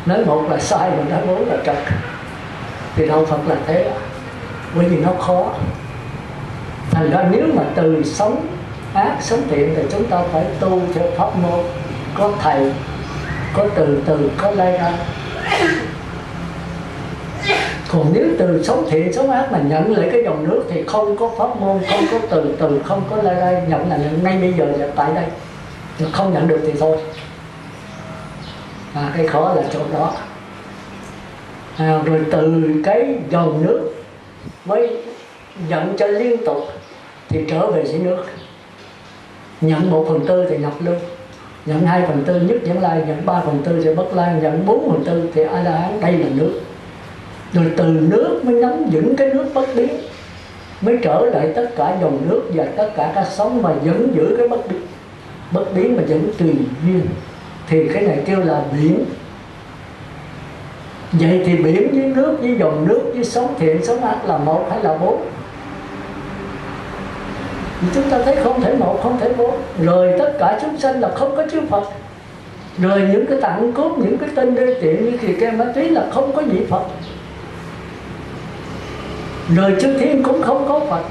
Nói một là sai, mà nói bốn là trật. Thì đạo Phật là thế. Bởi vì nó khó. Thành ra nếu mà từ sống ác, sống thiện thì chúng ta phải tu theo pháp môn. Có thầy, có từ từ, có lai ra. Còn nếu từ sống thiện, sống ác mà nhận lại cái dòng nước thì không có pháp môn, không có từ từ, không có lai ra. Nhận là ngay bây giờ là tại đây. Không nhận được thì thôi. Cái khó là chỗ đó. Rồi từ cái dòng nước mới nhận cho liên tục thì trở về dưới nước. Nhận 1/4 thì nhập lưu, nhận 2/4 nhất dẫn lai, nhận 3/4 thì bất lai, nhận 4/4 thì A-la-hán. Đây là nước. Rồi từ nước mới nắm vững cái nước bất biến, mới trở lại tất cả dòng nước và tất cả các sóng mà vẫn giữ cái bất biến. Bất biến mà vẫn tùy duyên, thì cái này kêu là biển. Vậy thì biển với nước, với dòng nước, với sống thiện, sống ác là một hay là bốn? Thì chúng ta thấy không thể một, không thể bốn. Rồi tất cả chúng sanh là không có chư Phật. Rồi những cái tạng cốt, những cái tên đê tiện như Kỳ Kê Ma Túy là không có vị Phật. Rồi chư thiên cũng không có Phật.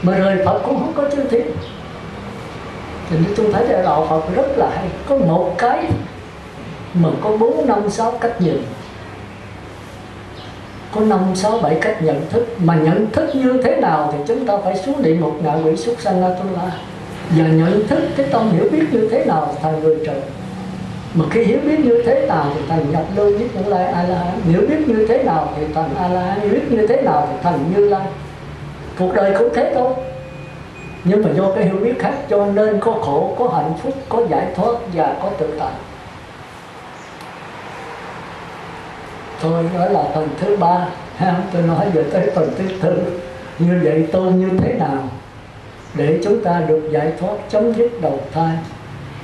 Mà rời Phật cũng không có chư thiên. Thì chúng thấy là đạo Phật rất là hay. Có một cái mà có 4, 5, 6 cách nhìn. Có 5, 6, 7 cách nhận thức. Mà nhận thức như thế nào thì chúng ta phải xuống địa ngục, ngạ quỷ, súc sanh, A-tu-la. Và nhận thức cái tâm hiểu biết như thế nào thì thành người trời. Mà khi hiểu biết như thế nào thì thành nhập lưu, nhất dẫn lai, A-la-hán. Hiểu biết như thế nào thì thành A-la-hán. Hiểu biết như thế nào thì thành Như Lai. Cuộc đời cũng thế thôi. Nhưng mà do cái hiểu biết khác cho nên có khổ, có hạnh phúc, có giải thoát và có tự tại. Thôi đó là phần thứ 3. Tôi nói giờ tới phần thứ 4. Như vậy tu như thế nào để chúng ta được giải thoát, chấm dứt đầu thai?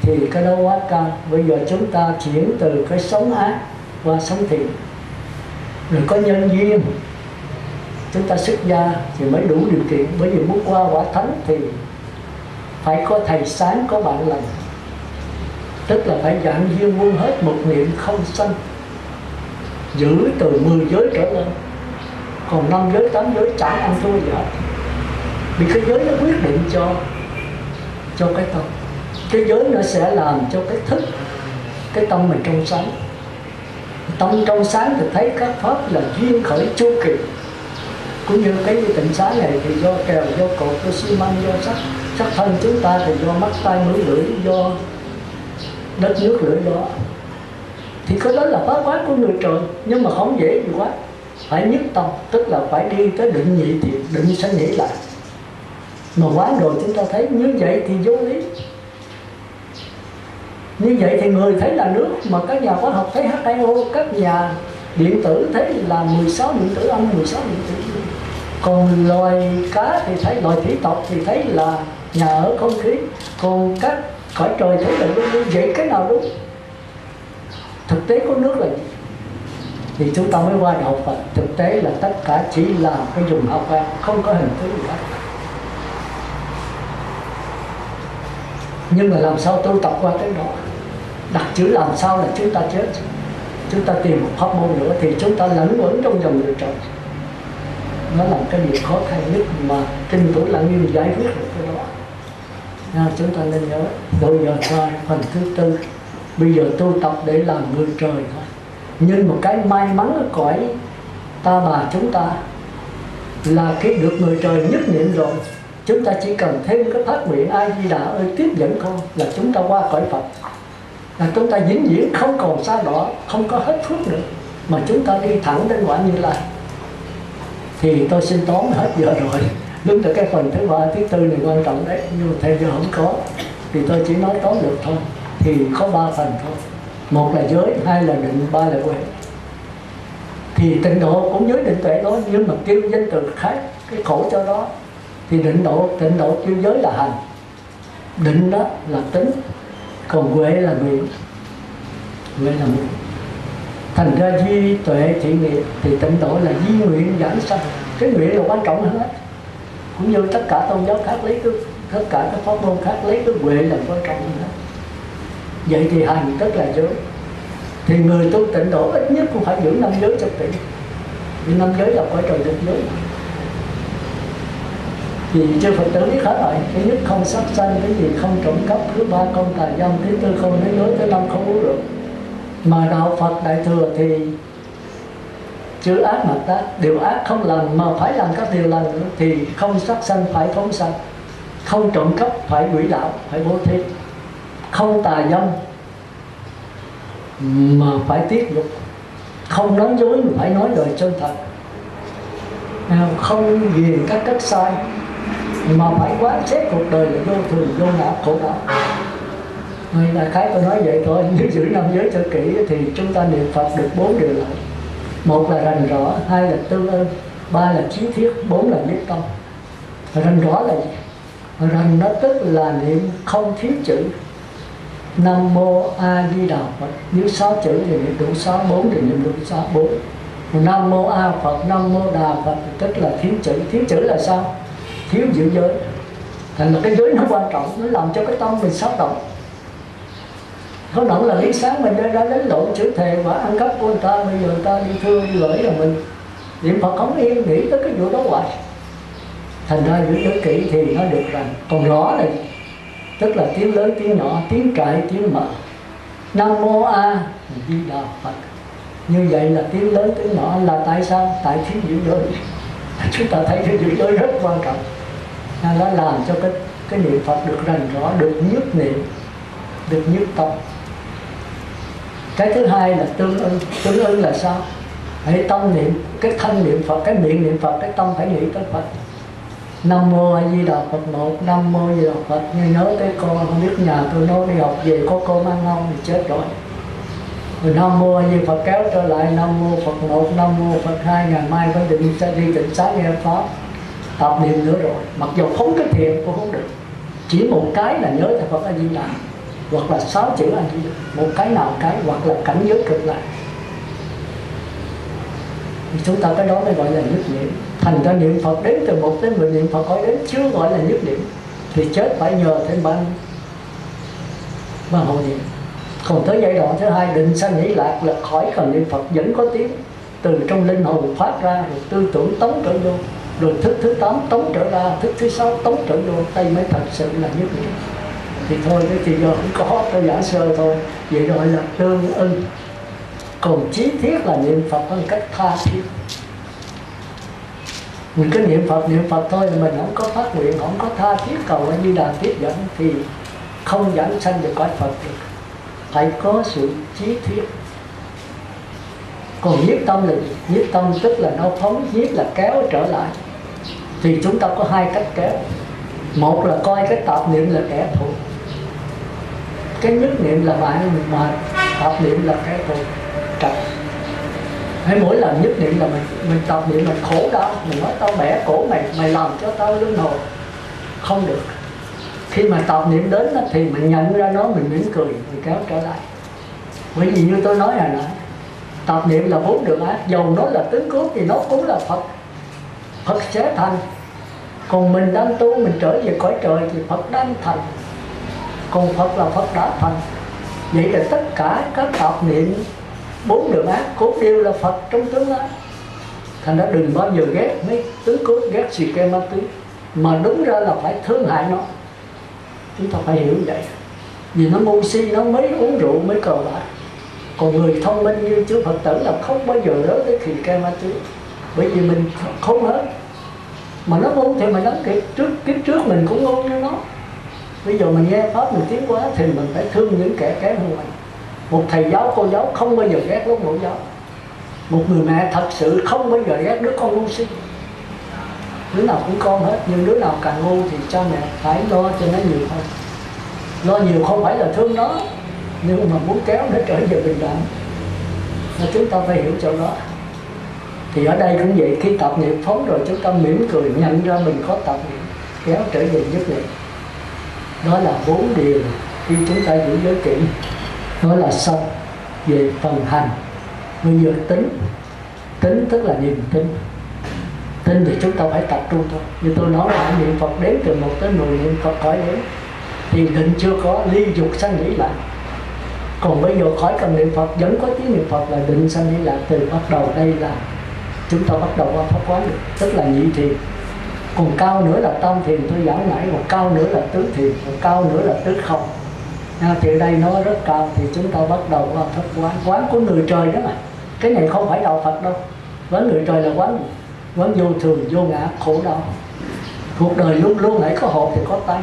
Thì cái đó quá cao. Bây giờ chúng ta chuyển từ cái sống ác qua sống thiện. Rồi có nhân duyên. chúng ta xuất gia thì mới đủ điều kiện. Bởi vì muốn qua quả thánh thì phải có thầy sáng, có bạn lành, tức là phải dạng duyên buông hết một niệm không sanh, giữ từ 10 giới trở lên. Còn 5 giới 8 giới chẳng ăn thua gì hết, vì cái giới nó quyết định cho cái tâm. Cái giới nó sẽ làm cho cái thức, cái tâm mình trong sáng. Tâm trong sáng thì thấy các pháp là duyên khởi chu kỳ. Cũng như cái tịnh xá này thì do kèo, do cột, do xi măng, do sắc thân chúng ta thì do mắt, tai, mũi, lưỡi, do đất, nước, lửa, gió. Thì cái đó là phá quán của người trời, nhưng mà không dễ gì quá. Phải nhất tâm, tức là phải đi tới định nhị thiện, định sanh nghĩ lại. Mà quán rồi chúng ta thấy như vậy thì vô lý. Như vậy thì người thấy là nước, mà các nhà khoa học thấy H2O, các nhà điện tử thấy là 16 điện tử âm, 16 điện tử dương. Còn loài cá thì thấy, loài thủy tộc thì thấy là nhà ở, không khí. Còn các cõi trời thấy là đúng. Vậy cái nào đúng? Thực tế có nước là gì? Thì chúng ta mới qua đạo Phật. Thực tế là tất cả chỉ là cái dùng hào quang, không có hình thức gì hết. Nhưng mà làm sao tu tập qua cái đó? Đặt chữ làm sao là chúng ta chết. Chúng ta tìm một pháp môn nữa thì chúng ta lẫn quẩn trong dòng người trời. Nó là cái điều khó khăn nhất mà Kinh Thủ Lăng Nghiêm giải quyết được cái đó. Chúng ta nên nhớ. Rồi giờ qua phần thứ tư. Bây giờ tu tập để làm người trời thôi. Nhưng một cái may mắn ở cõi ta bà chúng ta là khi được người trời nhất niệm rồi, chúng ta chỉ cần thêm cái phát nguyện A Di Đà ơi tiếp dẫn con là chúng ta qua cõi Phật. Là chúng ta vĩnh viễn không còn xa đỏ, không có hết phước nữa, mà chúng ta đi thẳng đến quả Như Lai. Thì tôi xin tóm hết giờ rồi. Đúng là cái phần thứ ba, thứ tư này quan trọng đấy, nhưng mà theo giờ không có thì tôi chỉ nói tóm được thôi. Thì có 3 phần thôi. Một là giới, 2 là định, 3 là huệ. Thì tịnh độ cũng giới định tuệ đó, nhưng mà kêu danh từ khác cái khổ cho đó. Thì tịnh độ kêu giới là hành, định đó là tính, còn huệ là nguyện. Huệ là nguyện. Thành ra duy tuệ thị nghiệp thì tịnh độ là duy nguyện giảng sanh. Cái nguyện là quan trọng hơn hết. Cũng như tất cả tôn giáo khác lấy cái, tất cả các pháp môn khác lấy cái huệ là quan trọng hơn hết. Vậy thì hành tức là giới. Thì người tu tịnh độ ít nhất cũng phải giữ 5 giới cho kỹ. Vì 5 giới là cõi trời được giới. Thì chư Phật tử biết hết rồi. Thứ nhất không sát sanh, cái gì không trộm cắp, thứ 3 không tà dâm, thứ 4 không nói dối, thứ 5 không uống rượu. Mà đạo Phật Đại Thừa thì chữ ác mà ta điều ác không làm, mà phải làm các điều lành nữa. Thì không sát sanh phải phóng sanh, không trộm cắp phải quỷ đạo, phải bố thí, không tà dâm mà phải tiết dục, không nói dối mà phải nói lời chân thật, không ghiền các cách sai mà phải quán xét cuộc đời là vô thường, vô ngã, khổ đau. Đại khái tôi nói vậy thôi. Nếu giữ 5 giới cho kỹ thì chúng ta niệm Phật được 4 điều lợi. 1 là rành rõ, 2 là tương ưng, 3 là chí thiết, 4 là nhất tâm. Rành rõ là gì? Rành nó tức là niệm không thiếu chữ. Nam Mô A Di Đà Phật. Nếu 6 chữ thì niệm đủ 6, 4 thì niệm đủ 6, 4. Nam Mô A Phật, Nam Mô Đà Phật tức là thiếu chữ. Thiếu chữ là sao? Thiếu giữ giới. Thành là cái giới nó quan trọng, nó làm cho cái tâm mình xáo động. Không động là lý sáng mình ra đánh lộn chữ thề và ăn cắp của người ta. Bây giờ người ta đi thương đi gửi là mình niệm Phật không yên, nghĩ tới cái vụ đó hoài. Thành ra giữ giới kỹ thì nó được rằng. Còn rõ là tức là tiếng lớn tiếng nhỏ, tiếng trại tiếng mở. Nam Mô A Di Đà Phật. Như vậy là tiếng lớn tiếng nhỏ là tại sao? Tại thiếu giữ giới. Chúng ta thấy cái giữ giới rất quan trọng. Nó làm cho cái niệm Phật được rành rõ, được nhất niệm, được nhất tâm. Cái thứ hai là tương ưng. Tương ưng là sao? Hãy tâm niệm, cái thân niệm Phật, cái miệng niệm Phật, cái tâm phải nghĩ tới Phật. Nam Mô A Di Đà Phật 1, Nam Mô A Di Đà Phật. Nhưng nhớ tới con, không biết nhà tôi nói đi học về có cơm ăn không thì chết rồi. Rồi Nam Mô A Di Phật kéo trở lại, Nam Mô Phật 1, Nam Mô Phật 2, ngày mai có định sẽ đi tịnh xá nghe Pháp. Tập niệm nữa rồi, mặc dù không cái thiền cũng không được. Chỉ một cái là nhớ tới Phật A Di Đà, hoặc là 6 chữ A Di Đà, một cái nào cái, hoặc là cảnh giới cực lại. Thì chúng ta cái đó mới gọi là nhất niệm. Thành ra niệm Phật đến từ 1 tới 10 niệm Phật hỏi đến chưa gọi là nhất niệm, thì chết phải nhờ thêm ban hộ niệm. Còn tới giai đoạn thứ hai định sanh hỷ lạc là khỏi cần niệm Phật, vẫn có tiếng từ trong linh hồn phát ra, rồi tư tưởng tống trở vô, rồi thức thứ 8 tống trở ra, thức thứ 6 tống trở vô, đây mới thật sự là nhất niệm. Thì thôi cái thì giờ không có, tôi giảng sơ thôi, vậy gọi là tương ưng. Còn chí thiết là niệm Phật bằng cách tha thiết. Mình cứ niệm Phật thôi, mình không có phát nguyện, không có tha thiết cầu A Di Đà tiếp dẫn thì không giảng sanh được cõi Phật được. Phải có sự chí thiết. Còn nhiếp tâm là gì? Nhiếp tâm tức là nó phóng, nhiếp là kéo trở lại. Thì chúng ta có hai cách kéo. Một là coi cái tạp niệm là kẻ thù, cái nhất niệm là bạn mình, mà tạp niệm là kẻ thù trật. Hay mỗi lần nhất niệm là mình tạp niệm mình khổ đau, mình nói tao bẻ cổ mày, mày làm cho tao luân hồi. Không được. Khi mà tạp niệm đến đó, thì mình nhận ra nó, mình mỉm cười, mình kéo trở lại. Bởi vì như tôi nói hồi nãy, tạp niệm là 4 đường ác, dầu nó là tướng cướp thì nó cũng là Phật. Phật sẽ thành. Còn mình đang tu, mình trở về cõi trời thì Phật đang thành. Còn Phật là Phật đã thành. Vậy là tất cả các tạp niệm 4 đường ác cũng đều là Phật trong tương lai. Thành ra đừng bao giờ ghét mấy tướng cướp, ghét xì ke ma túy, mà đúng ra là phải thương hại nó. Chúng ta phải hiểu vậy. Vì nó ngu si, nó mới uống rượu, mới cờ bạc. Còn người thông minh như chư Phật tử là không bao giờ rớt tới xì ke ma túy. Bởi vì mình không hết. Mà nó ngu thì mình nói kiếp trước mình cũng ngu như nó. Bây giờ mình nghe Pháp mình tiến hóa thì mình phải thương những kẻ kém hơn mình. Một thầy giáo, cô giáo không bao giờ ghét lúc mẫu giáo. Một người mẹ thật sự không bao giờ ghét đứa con ngu si. Đứa nào cũng con hết, nhưng đứa nào càng ngu thì cha mẹ phải lo cho nó nhiều hơn. Lo nhiều không phải là thương nó, nhưng mà muốn kéo nó trở về bình đẳng. Nên chúng ta phải hiểu chỗ đó. Thì ở đây cũng vậy, khi tập niệm phóng rồi chúng ta mỉm cười nhận ra mình có tập niệm, kéo trở về nhất niệm. Đó là 4 điều khi chúng ta giữ giới kỹ. Đó là xong về phần hành. Bây giờ tính. Tính tức là niềm tin. Tin thì chúng ta phải tập trung thôi. Như tôi nói là niệm Phật đếm từ 1 tới 10 niệm Phật khỏi đếm, thì định chưa có, ly dục sanh hỷ lạc. Còn bây giờ khỏi cần niệm Phật, vẫn có tiếng niệm Phật là định sanh hỷ lạc. Từ bắt đầu đây là chúng ta bắt đầu qua pháp quán được, tức là nhị thiền. Còn cao nữa là tam thiền tôi giảng nãy, còn cao nữa là tứ thiền, còn cao nữa là tứ không. Thì đây nó rất cao, thì chúng ta bắt đầu qua pháp quán. Quán của người trời đó mà. Cái này không phải đạo Phật đâu. Quán người trời là quán gì? Quán vô thường, vô ngã, khổ đau. Cuộc đời luôn luôn hãy có hộp thì có tay,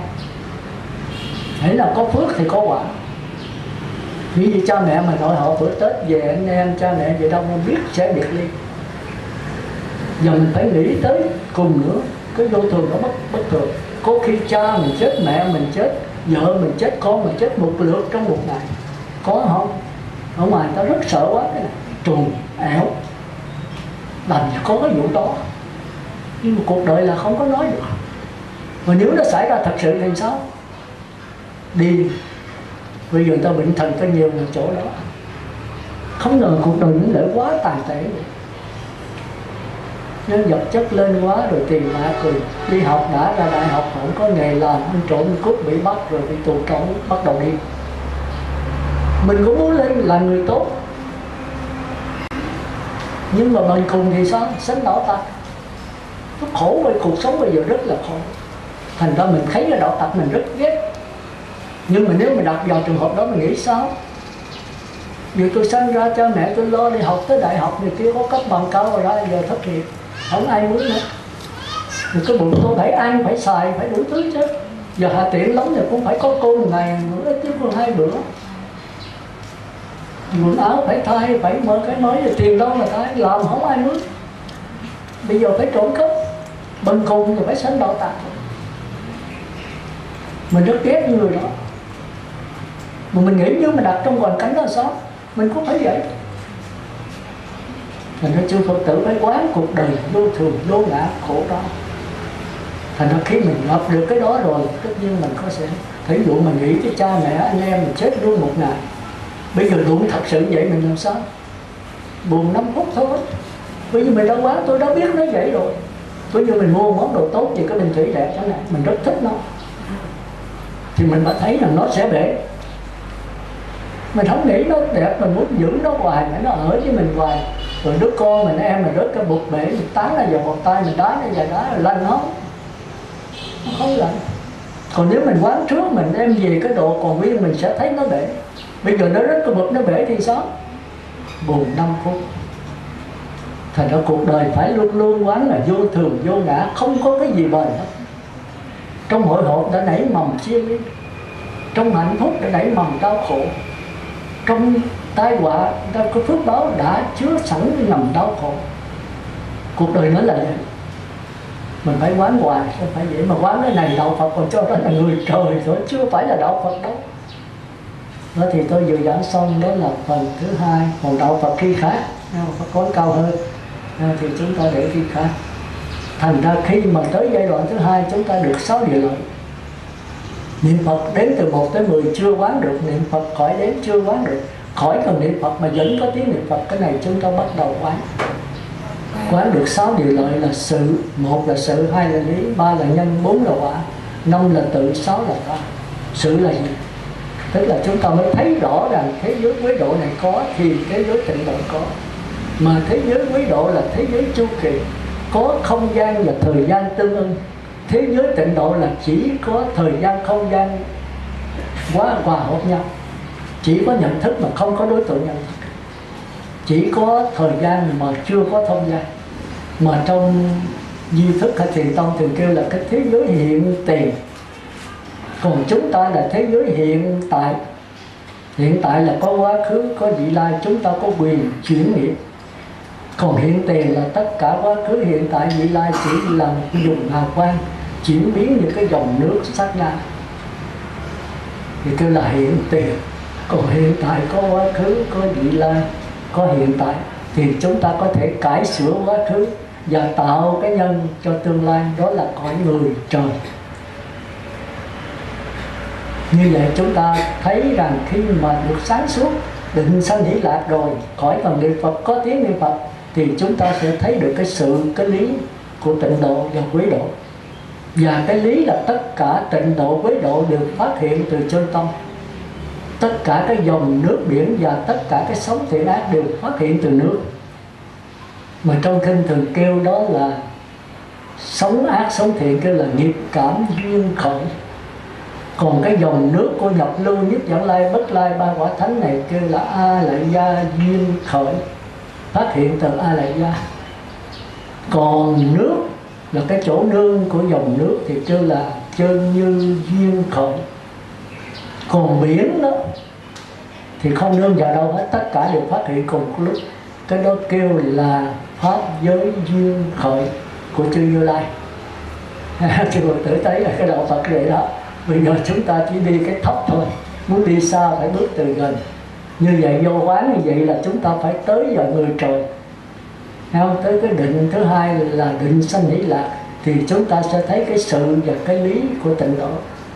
hãy là có phước thì có quả. Ví dụ cha mẹ mà nội họ bữa Tết về, anh em cha mẹ về đâu không biết sẽ biệt ly. Giờ mình phải nghĩ tới cùng nữa. Cái vô thường nó bất thường. Có khi cha mình chết, mẹ mình chết, vợ mình chết, con mình chết một lượt trong một ngày. Có không? Ở ngoài ta rất sợ quá cái này. Trùng, ẻo. Làm gì có cái vụ đó. Nhưng mà cuộc đời là không có nói được. Mà nếu nó xảy ra thật sự thì sao? Đi. Bây giờ người ta bệnh thần có nhiều ở chỗ đó. Không ngờ cuộc đời những lợi quá tàn tệ. Nếu vật chất lên quá rồi tiền bạc, rồi đi học đã ra đại học không có nghề làm, ăn trộm cướp bị bắt rồi bị tù trọng, bắt đầu đi. Mình cũng muốn lên làm người tốt, nhưng mà mình cùng thì sao? Sánh đạo tặc. Nó khổ, bởi cuộc sống bây giờ rất là khổ. Thành ra mình thấy cái đạo tặc mình rất ghét. Nhưng mà nếu mình đặt vào trường hợp đó mình nghĩ sao? Vì tôi sanh ra cha mẹ tôi lo đi học tới đại học, người kia có cấp bằng cao rồi ra giờ thất nghiệp, không ai muốn nữa. Rồi cái bụng tôi phải ăn, phải xài, phải đủ thứ chứ. Giờ hạ tiện lắm thì cũng phải có cơm một ngày, nữa chứ còn 2 bữa. Quần áo phải thay, phải mở cái mới, rồi tiền đâu mà thay, làm không ai muốn. Bây giờ phải trộm cắp, bần cùng thì phải sanh đạo tặc. Mình rất ghét người đó. Mà mình nghĩ nếu mình đặt trong hoàn cảnh đó sao? Mình cũng phải vậy. Thành ra chư Phật tử phải quán cuộc đời vô thường, vô ngã, khổ đau. Thành ra khi mình gặp được cái đó rồi, tất nhiên mình có sẽ, thí dụ mình nghĩ cái cha mẹ anh em mình chết luôn một ngày. Bây giờ đụng thật sự vậy mình làm sao? Buồn 5 phút thôi. Bởi vì mình đã quán, tôi đã biết nó vậy rồi. Ví dụ mình mua món đồ tốt gì, cái bình thủy đẹp chẳng hạn, mình rất thích nó, thì mình phải thấy rằng nó sẽ bể. Mình không nghĩ nó đẹp, mình muốn giữ nó hoài, để nó ở với mình hoài. Rồi đứa con mình, em mình rớt cái bụt bể, mình tán ra vào một tay, mình đá nó vào đá rồi lăn nó không lạnh. Còn nếu mình quán trước, mình đem về cái độ còn nguyên, mình sẽ thấy nó bể. Bây giờ nó rớt cái bụt nó bể thì sao? Buồn 5 phút. Thành ra cuộc đời phải luôn luôn quán là vô thường vô ngã, không có cái gì bền hết. Trong hội họp đã nảy mầm chia ly, trong hạnh phúc đã nảy mầm đau khổ, trong tai họa ta có phước báo đã chứa sẵn ngầm đau khổ. Cuộc đời nó là vậy. Mình phải quán hoài, không phải vậy. Mà quán cái này đạo Phật còn cho đó là người trời thôi, chưa phải là đạo Phật đâu. Đó thì tôi vừa giảng xong, đó là phần thứ hai. Còn đạo Phật khi khác, Phật có cao hơn, thì chúng ta để khi khác. Thành ra khi mà tới giai đoạn thứ hai, chúng ta được 6 địa lợi. Niệm Phật đến từ 1 tới 10 chưa quán được, niệm Phật khỏi đến chưa quán được, khỏi cần niệm Phật mà vẫn có tiếng niệm Phật, cái này chúng ta bắt đầu quán. Quán được 6 địa lợi là sự, 1 là sự, 2 là lý, 3 là nhân, 4 là quả, 5 là tự, 6 là pháp. Sự là gì? Tức là chúng ta mới thấy rõ rằng thế giới quế độ này có thì thế giới tịnh độ có. Mà thế giới quế độ là thế giới chu kỳ, có không gian và thời gian tương ưng. Thế giới tịnh độ là chỉ có thời gian không gian hòa hợp nhau, chỉ có nhận thức mà không có đối tượng nhận thức, chỉ có thời gian mà chưa có không gian. Mà trong di thức hay thiền tông thường kêu là cái thế giới hiện tiền, còn chúng ta là thế giới hiện tại. Hiện tại là có quá khứ, có vị lai, chúng ta có quyền chuyển nghiệp. Còn hiện tiền là tất cả quá khứ, hiện tại, vị lai chỉ là một dùng hào quang chuyển biến như cái dòng nước sát na, thì kêu là hiện tiền. Còn hiện tại có quá khứ, có vị lai, có hiện tại, thì chúng ta có thể cải sửa quá khứ và tạo cái nhân cho tương lai, đó là cõi người trời. Như vậy chúng ta thấy rằng khi mà được sáng suốt, định sanh hỷ lạc rồi, khỏi cần niệm Phật, có tiếng niệm Phật, thì chúng ta sẽ thấy được cái sự, cái lý của tịnh độ và quế độ. Và cái lý là tất cả tịnh độ, quế độ được phát hiện từ chân tâm. Tất cả cái dòng nước biển và tất cả cái sóng thiện ác đều phát hiện từ nước. Mà trong kinh thường kêu đó là sống ác sống thiện, kêu là nghiệp cảm duyên khởi. Còn cái dòng nước của nhập lưu nhất dẫn lai bất lai ba quả thánh này kêu là a lại gia duyên khởi, phát hiện từ a lại gia. Còn nước là cái chỗ nương của dòng nước thì kêu là chân như duyên khởi. Còn biển đó thì không nương vào đâu hết, tất cả đều phát hiện cùng lúc. Cái đó kêu là pháp giới duyên khởi của chư Như Lai. Thì Phật tử thấy là cái đạo Phật vậy đó. Bây giờ chúng ta chỉ đi cái thấp thôi, muốn đi xa phải bước từ gần. Như vậy vô quán như vậy là chúng ta phải tới vào người trời. Không? Tới cái định thứ hai là định sanh hỷ lạc, thì chúng ta sẽ thấy cái sự và cái lý của tịnh độ.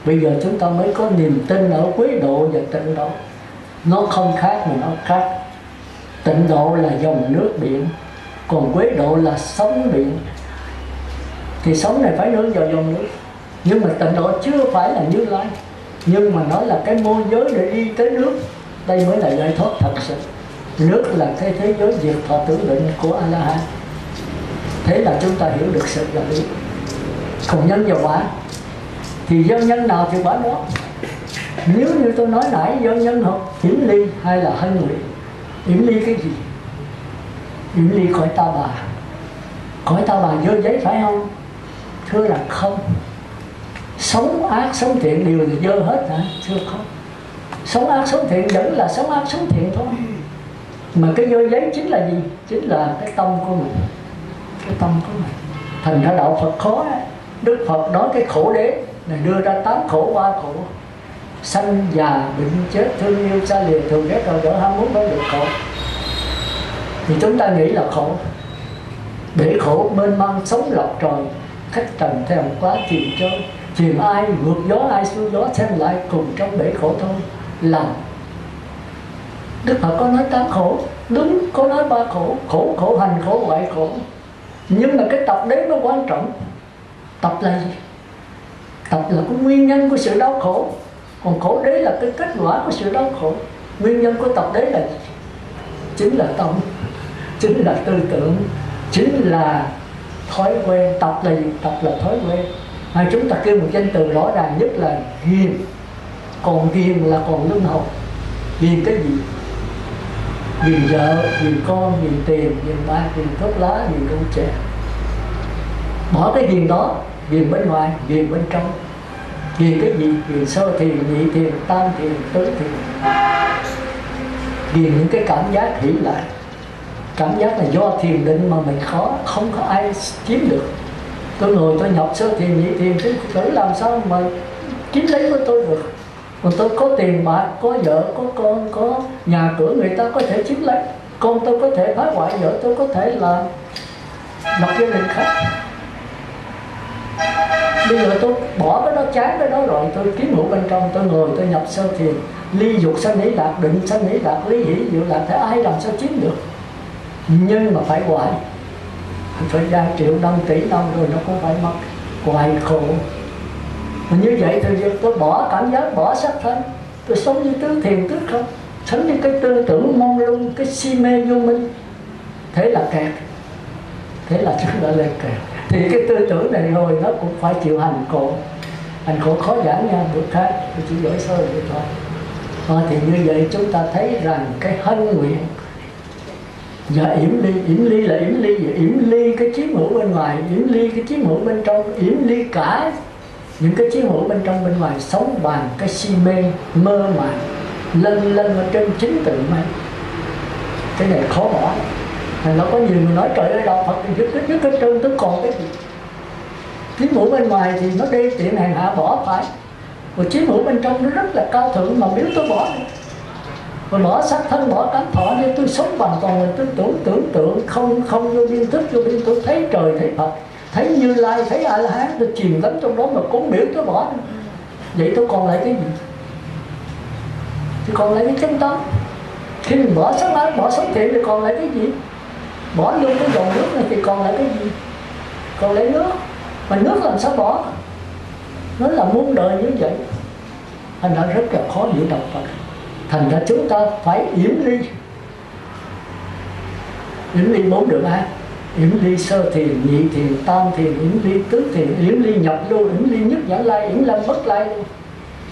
Bây giờ chúng ta mới có niềm tin ở quế độ và tịnh độ. Nó không khác mà nó khác. Tịnh độ là dòng nước biển, còn quế độ là sóng biển. Thì sóng này phải nương vào dòng nước. Nhưng mà tịnh độ chưa phải là Như Lai, nhưng mà nó là cái môi giới để đi tới nước. Đây mới là giải thoát thật sự. Nước là cái thế giới diệt thọ tưởng định của A-la-hán. Thế là chúng ta hiểu được sự là lý. Còn nhân và quả thì do nhân nào thì quả đó. Nếu như tôi nói nãy do nhân hoặc hiểm ly hay là hân nguyện. Hiểm ly cái gì? Hiểm ly khỏi ta bà. Khỏi ta bà dơ giấy phải không? Thưa là không. Sống ác sống thiện đều là dơ hết hả? Thưa không. Sống ác sống thiện vẫn là sống ác sống thiện thôi. Mà cái dơ giấy chính là gì? Chính là cái tâm của mình. Cái tâm của mình. Thành ra đạo Phật khó ấy. Đức Phật nói cái khổ đế này đưa ra 8 khổ, 3 khổ: sanh già bệnh chết thương yêu xa lìa thường ghét rồi đỡ ham muốn mới được khổ. Thì chúng ta nghĩ là khổ. Bể khổ mênh mang sống lọc trời, khách trần thèm quá chìm chơi. Chìm ai vượt gió ai xuôi gió, xem lại cùng trong bể khổ thôi. Lòng Đức Phật có nói 8 khổ, đúng có nói 3 khổ: khổ khổ hành khổ hoại khổ. Nhưng mà cái tập đấy nó quan trọng. Tập là gì? Tập là cái nguyên nhân của sự đau khổ, còn khổ đế là cái kết quả của sự đau khổ. Nguyên nhân của tập đế là gì? Chính là tâm, chính là tư tưởng, chính là thói quen. Tập là gì? Tập là thói quen. Chúng ta kêu một danh từ rõ ràng nhất là ghiền. Còn ghiền là còn luân hồi. Ghiền cái gì? Ghiền vợ, ghiền con, ghiền tiền, ghiền ba, ghiền thuốc lá, ghiền rượu chè. Bỏ cái ghiền đó, ghiền bên ngoài, ghiền bên trong. Ghiền cái gì? Ghiền sơ thiền, nhị thiền, tam thiền, tứ thiền. Ghiền những cái cảm giác hỷ lại. Cảm giác là do thiền định mà mình khó, không có ai chiếm được. Tôi ngồi tôi nhập sơ thiền, nhị thiền, tôi thử làm sao mà chiếm lấy của tôi được. Còn tôi có tiền bạc, có vợ, có con, có nhà cửa, người ta có thể chiếm lấy. Con tôi có thể phá hoại, vợ tôi có thể là lập gia đình khác. Bây giờ tôi bỏ cái đó, chán cái đó rồi, tôi kiếm hữu bên trong, tôi ngồi tôi nhập sơ thiền, ly dục sanh hỷ lạc, định sanh hỷ lạc, ly hỷ diệu lạc, thế ai làm sao chiếm được? Nhưng mà phải hoài, phải ra 1.000.000 tỷ năm rồi nó cũng phải mất, hoài khổ. Mà như vậy thì tôi bỏ cảm giác, bỏ sắc thân, tôi sống như tứ thiền tứ không, sống như cái tư tưởng mong lung, cái si mê vô minh. Thế là kẹt, thế là chúng đã lên kẹt. Thì cái tư tưởng này rồi nó cũng phải chịu hành khổ. Hành khổ khó giảng nha, bữa khác tôi chỉ giỏi sơ vậy thôi. Thì như vậy chúng ta thấy rằng cái hân nguyện và yểm ly là yểm ly gì? Yểm ly cái chiếm hữu bên ngoài, yểm ly cái chiếm hữu bên trong, yểm ly cả những cái chiếm hữu bên trong bên ngoài, sống bằng cái si mê mơ màng lân lân ở trên chính tự mây. Cái này khó bỏ. Nó có nhiều người nói trời ơi đạo Phật thì dứt cái trơn tức còn cái gì. Chiếm hữu bên ngoài thì nó đê tiện hèn hạ bỏ phải, còn chiếm hữu bên trong nó rất là cao thượng mà nếu tôi bỏ đi. Rồi bỏ xác thân, bỏ cảm thọ nên tôi sống bằng toàn mình, tôi tưởng tượng không vô biên thức, vô biên tôi thấy trời, thấy Phật, thấy Như Lai, thấy A La Hán, tôi chìm đắm trong đó mà cũng biểu tôi bỏ đi. Vậy tôi còn lại cái gì? Thì còn lại cái chân tâm. Khi mình bỏ sắc ác, bỏ sắc thiện thì còn lại cái gì? Bỏ luôn cái dòng nước này thì còn lại cái gì? Còn lại nước. Mà nước làm sao bỏ? Nó là muôn đời như vậy. Thành ra rất là khó hiểu đạo Phật. Thành ra chúng ta phải yểm ly. Yểm ly 4 đường ác. Yểm ly sơ thiền, nhị thiền, tam thiền, yểm ly tứ thiền, yểm ly nhập lưu, yểm ly nhất nhãn lai, yểm lâm bất lai luôn.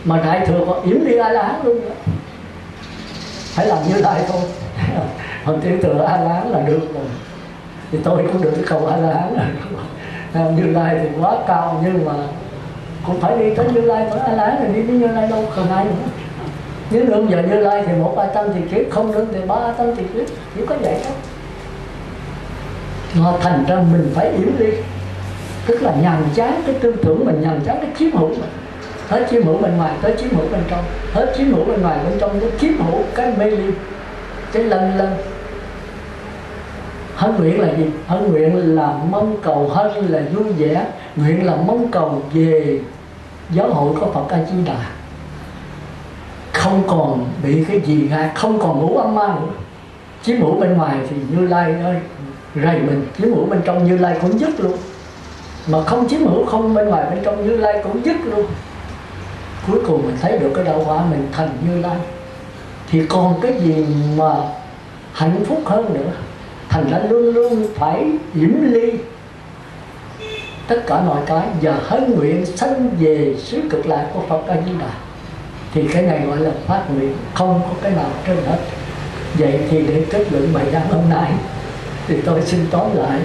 Mà đại thừa còn yểm ly A La Hán luôn nữa. Phải làm Như Lai thôi. Còn tiểu thừa A La Hán là được rồi. Thì tôi cũng được cái cầu A La Hán là Như Lai thì quá cao, nhưng mà cũng phải đi tới Như Lai, phải A La Hán rồi đi đến Như Lai đâu còn ai nữa. Nếu nương vào Như Lai thì 1 A Tăng thì kiếp, không nương thì 3 A Tăng thì kiếp, chỉ có vậy thôi. Mà thành ra mình phải yểm ly, tức là nhàm chán cái tư tưởng mình, nhàm chán cái chiếm hữu mình. Hết chiếm hữu bên ngoài tới chiếm hữu bên trong, hết chiếm hữu bên ngoài bên trong nó chiếm hữu cái mê ly, cái lân lân. Hân nguyện là gì? Hân nguyện là mong cầu, hân là vui vẻ, nguyện là mong cầu về giáo hội của Phật A Di Đà, không còn bị cái gì gạt, không còn ngủ âm ma nữa. Chiếm hữu bên ngoài thì Như Lai ơi rầy mình, chiếm hữu bên trong Như Lai cũng dứt luôn. Mà không chiếm hữu không bên ngoài bên trong Như Lai cũng dứt luôn. Cuối cùng mình thấy được cái đạo quả mình thành Như Lai, thì còn cái gì mà hạnh phúc hơn nữa. Thành ra luôn luôn phải yểm ly tất cả mọi cái và hân nguyện sanh về xứ cực lạc của Phật A Di Đà. Thì cái này gọi là phát nguyện, không có cái nào trên hết. Vậy thì để kết luận bài giảng hôm nay thì tôi xin tóm lại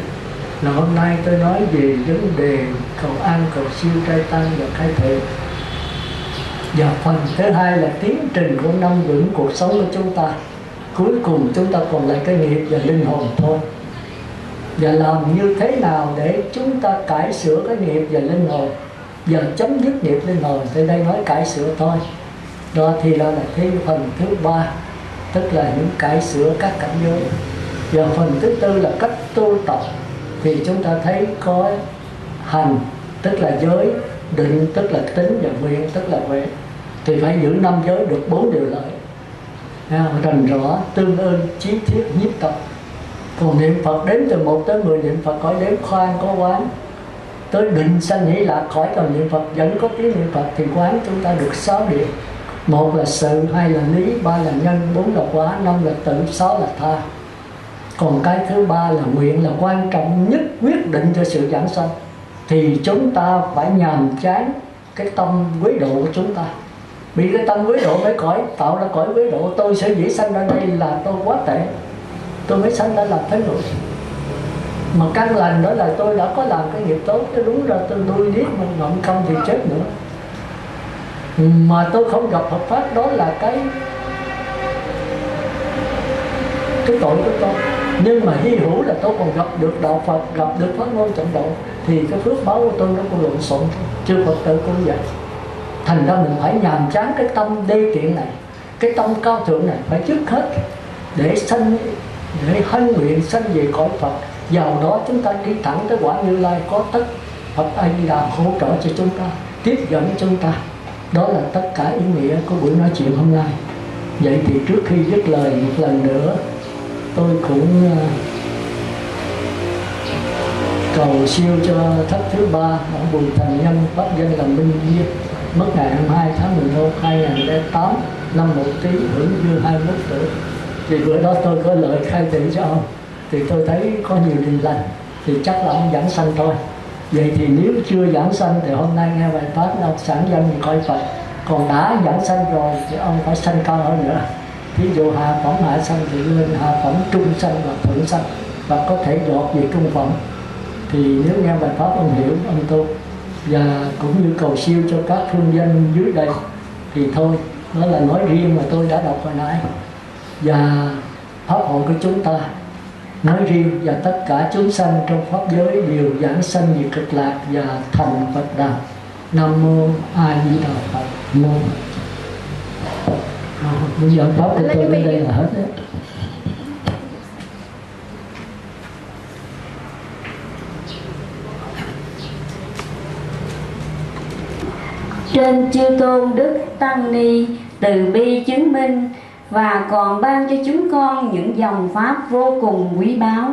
là hôm nay tôi nói về vấn đề cầu an, cầu siêu, trai tăng và khai thị. Và phần thứ hai là tiến trình của năm vững cuộc sống của chúng ta. Cuối cùng chúng ta còn lại cái nghiệp và linh hồn thôi. Và làm như thế nào để chúng ta cải sửa cái nghiệp và linh hồn và chấm dứt nghiệp linh hồn. Thì đây nói cải sửa thôi. Đó thì đó là cái phần thứ ba, tức là những cải sửa các cảnh giới. Và phần thứ tư là cách tu tập. Thì chúng ta thấy có hành, tức là giới, định, tức là tính, và nguyện, tức là huệ. Thì phải giữ 5 giới được 4 điều lợi. Rành rõ, tương ơn, chí thiết, nhiếp tập. Còn niệm Phật đếm từ 1 tới 10 niệm Phật khỏi đếm, khoan có quán. Tới định sanh hỷ lạc khỏi cần niệm Phật, vẫn có tiếng niệm Phật thì quán chúng ta được 6 điều. 1 là sự, 2 là lý, 3 là nhân, 4 là quả, 5 là tự, 6 là tha. Còn cái thứ 3 là nguyện, là quan trọng nhất, quyết định cho sự giảng sanh. Thì chúng ta phải nhàm chán cái tâm quế độ của chúng ta. Bị cái tâm quế độ mới tạo ra cõi quế độ. Tôi sẽ dĩ sanh ra đây là tôi quá tệ, tôi mới sanh ra làm thế nội. Mà căn lành đó là tôi đã có làm cái nghiệp tốt, chứ đúng ra tôi đuôi điếc mà ngậm câm thì chết nữa. Mà tôi không gặp Phật Pháp, đó là cái tội của tôi. Nhưng mà hy hữu là tôi còn gặp được đạo Phật, gặp được pháp môn trận độ, thì cái phước báo của tôi nó cũng lộn xộn. Chư Phật tử cũng vậy. Thành ra mình phải nhàm chán cái tâm đê tiện này, cái tâm cao thượng này, phải trước hết để hân nguyện sanh về cõi Phật. Vào đó chúng ta đi thẳng tới quả Như Lai, có tất Phật A Di Đà hỗ trợ cho chúng ta, tiếp dẫn chúng ta. Đó là tất cả ý nghĩa của buổi nói chuyện hôm nay. Vậy thì trước khi dứt lời một lần nữa, tôi cũng cầu siêu cho thất thứ 3 ở Bùi Thành Nhân, pháp danh là Minh Viên, mất ngày 22 tháng 11 2008 năm Mậu Tý, hưởng dương 21 tuổi. Thì bữa đó tôi có lời khai thị cho ông, thì tôi thấy có nhiều điều lành, thì chắc là ông giảng sanh thôi. Vậy thì nếu chưa giảng sanh thì hôm nay nghe bài pháp ông sản dân thì coi Phật. Còn đã giảng sanh rồi thì ông phải sanh cao hơn nữa. Ví dụ hạ phẩm hạ sanh thì lên hạ phẩm trung sanh và thượng sanh, và có thể dọt về trung phẩm. Thì nếu nghe bài pháp ông hiểu, ông tu. Và cũng như cầu siêu cho các phương dân dưới đây. Thì thôi, đó là nói riêng mà tôi đã đọc hồi nãy. Và pháp hội của chúng ta nói riêng, và tất cả chúng sanh trong pháp giới đều giảng sanh về cực lạc và thành Phật đạo. Nam mô A Di Đà Phật. Mô. Bây giờ pháp của tôi đến đây là hết đấy. Trên chư tôn đức tăng ni từ bi chứng minh, và còn ban cho chúng con những dòng pháp vô cùng quý báu.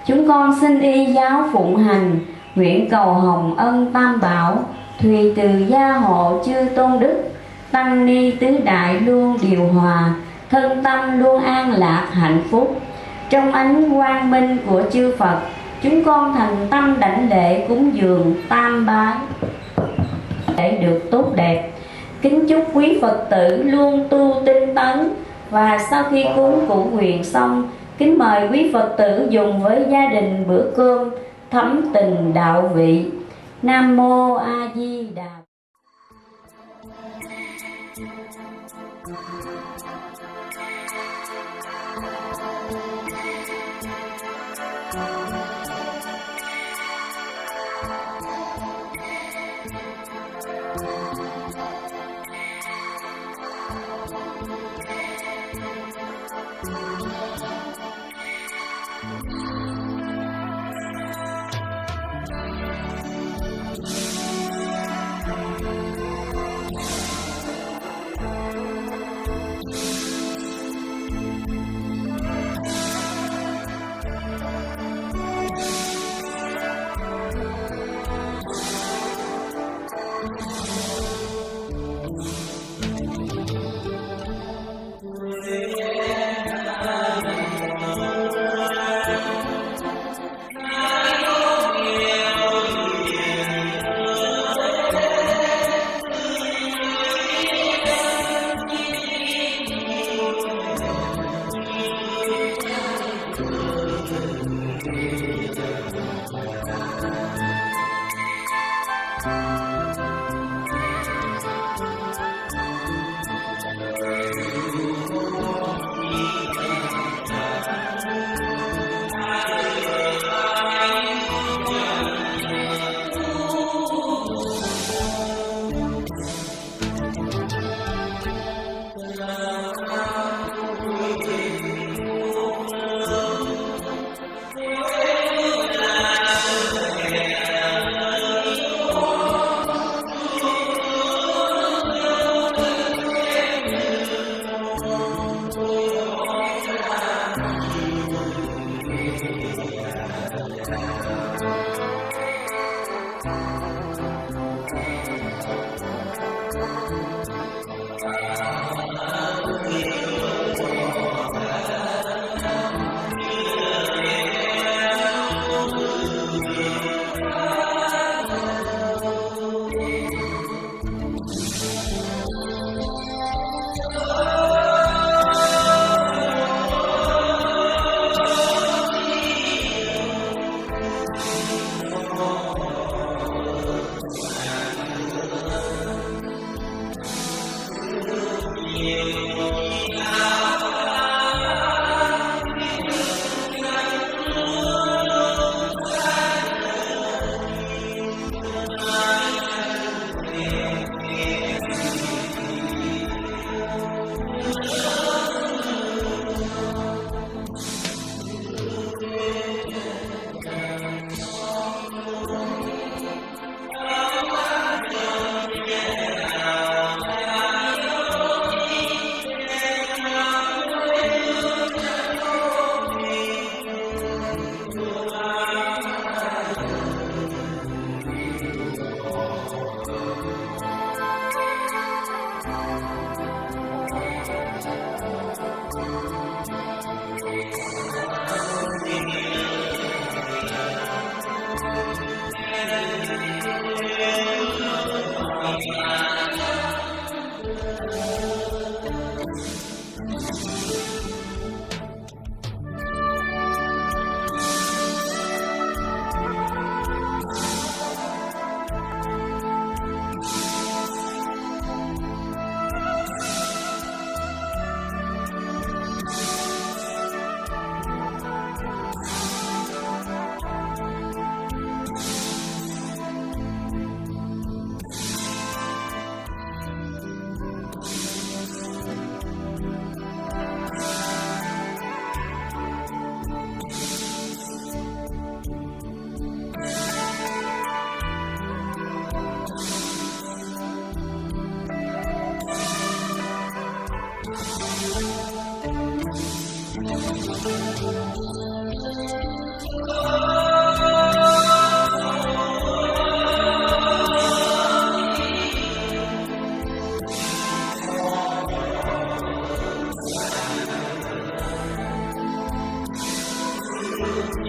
Chúng con xin y giáo phụng hành, nguyện cầu hồng ân tam bảo, thùy từ gia hộ chư tôn đức tăng ni tứ đại luôn điều hòa, thân tâm luôn an lạc hạnh phúc. Trong ánh quang minh của chư Phật, chúng con thành tâm đảnh lễ cúng dường tam bái để được tốt đẹp. Kính chúc quý Phật tử luôn tu tinh tấn. Và sau khi cúng củ nguyện xong, kính mời quý Phật tử dùng với gia đình bữa cơm thấm tình đạo vị. Nam mô A Di Đà. Hãy subscribe cho kênh Ghiền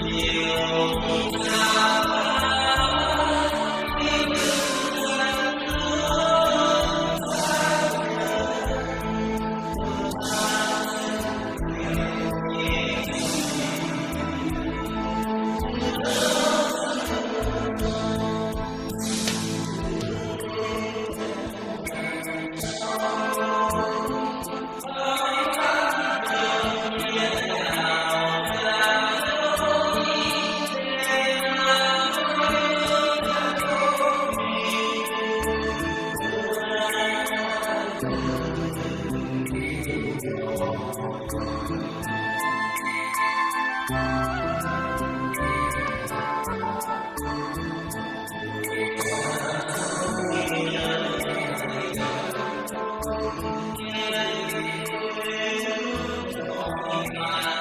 Mì Gõ để không bỏ lỡ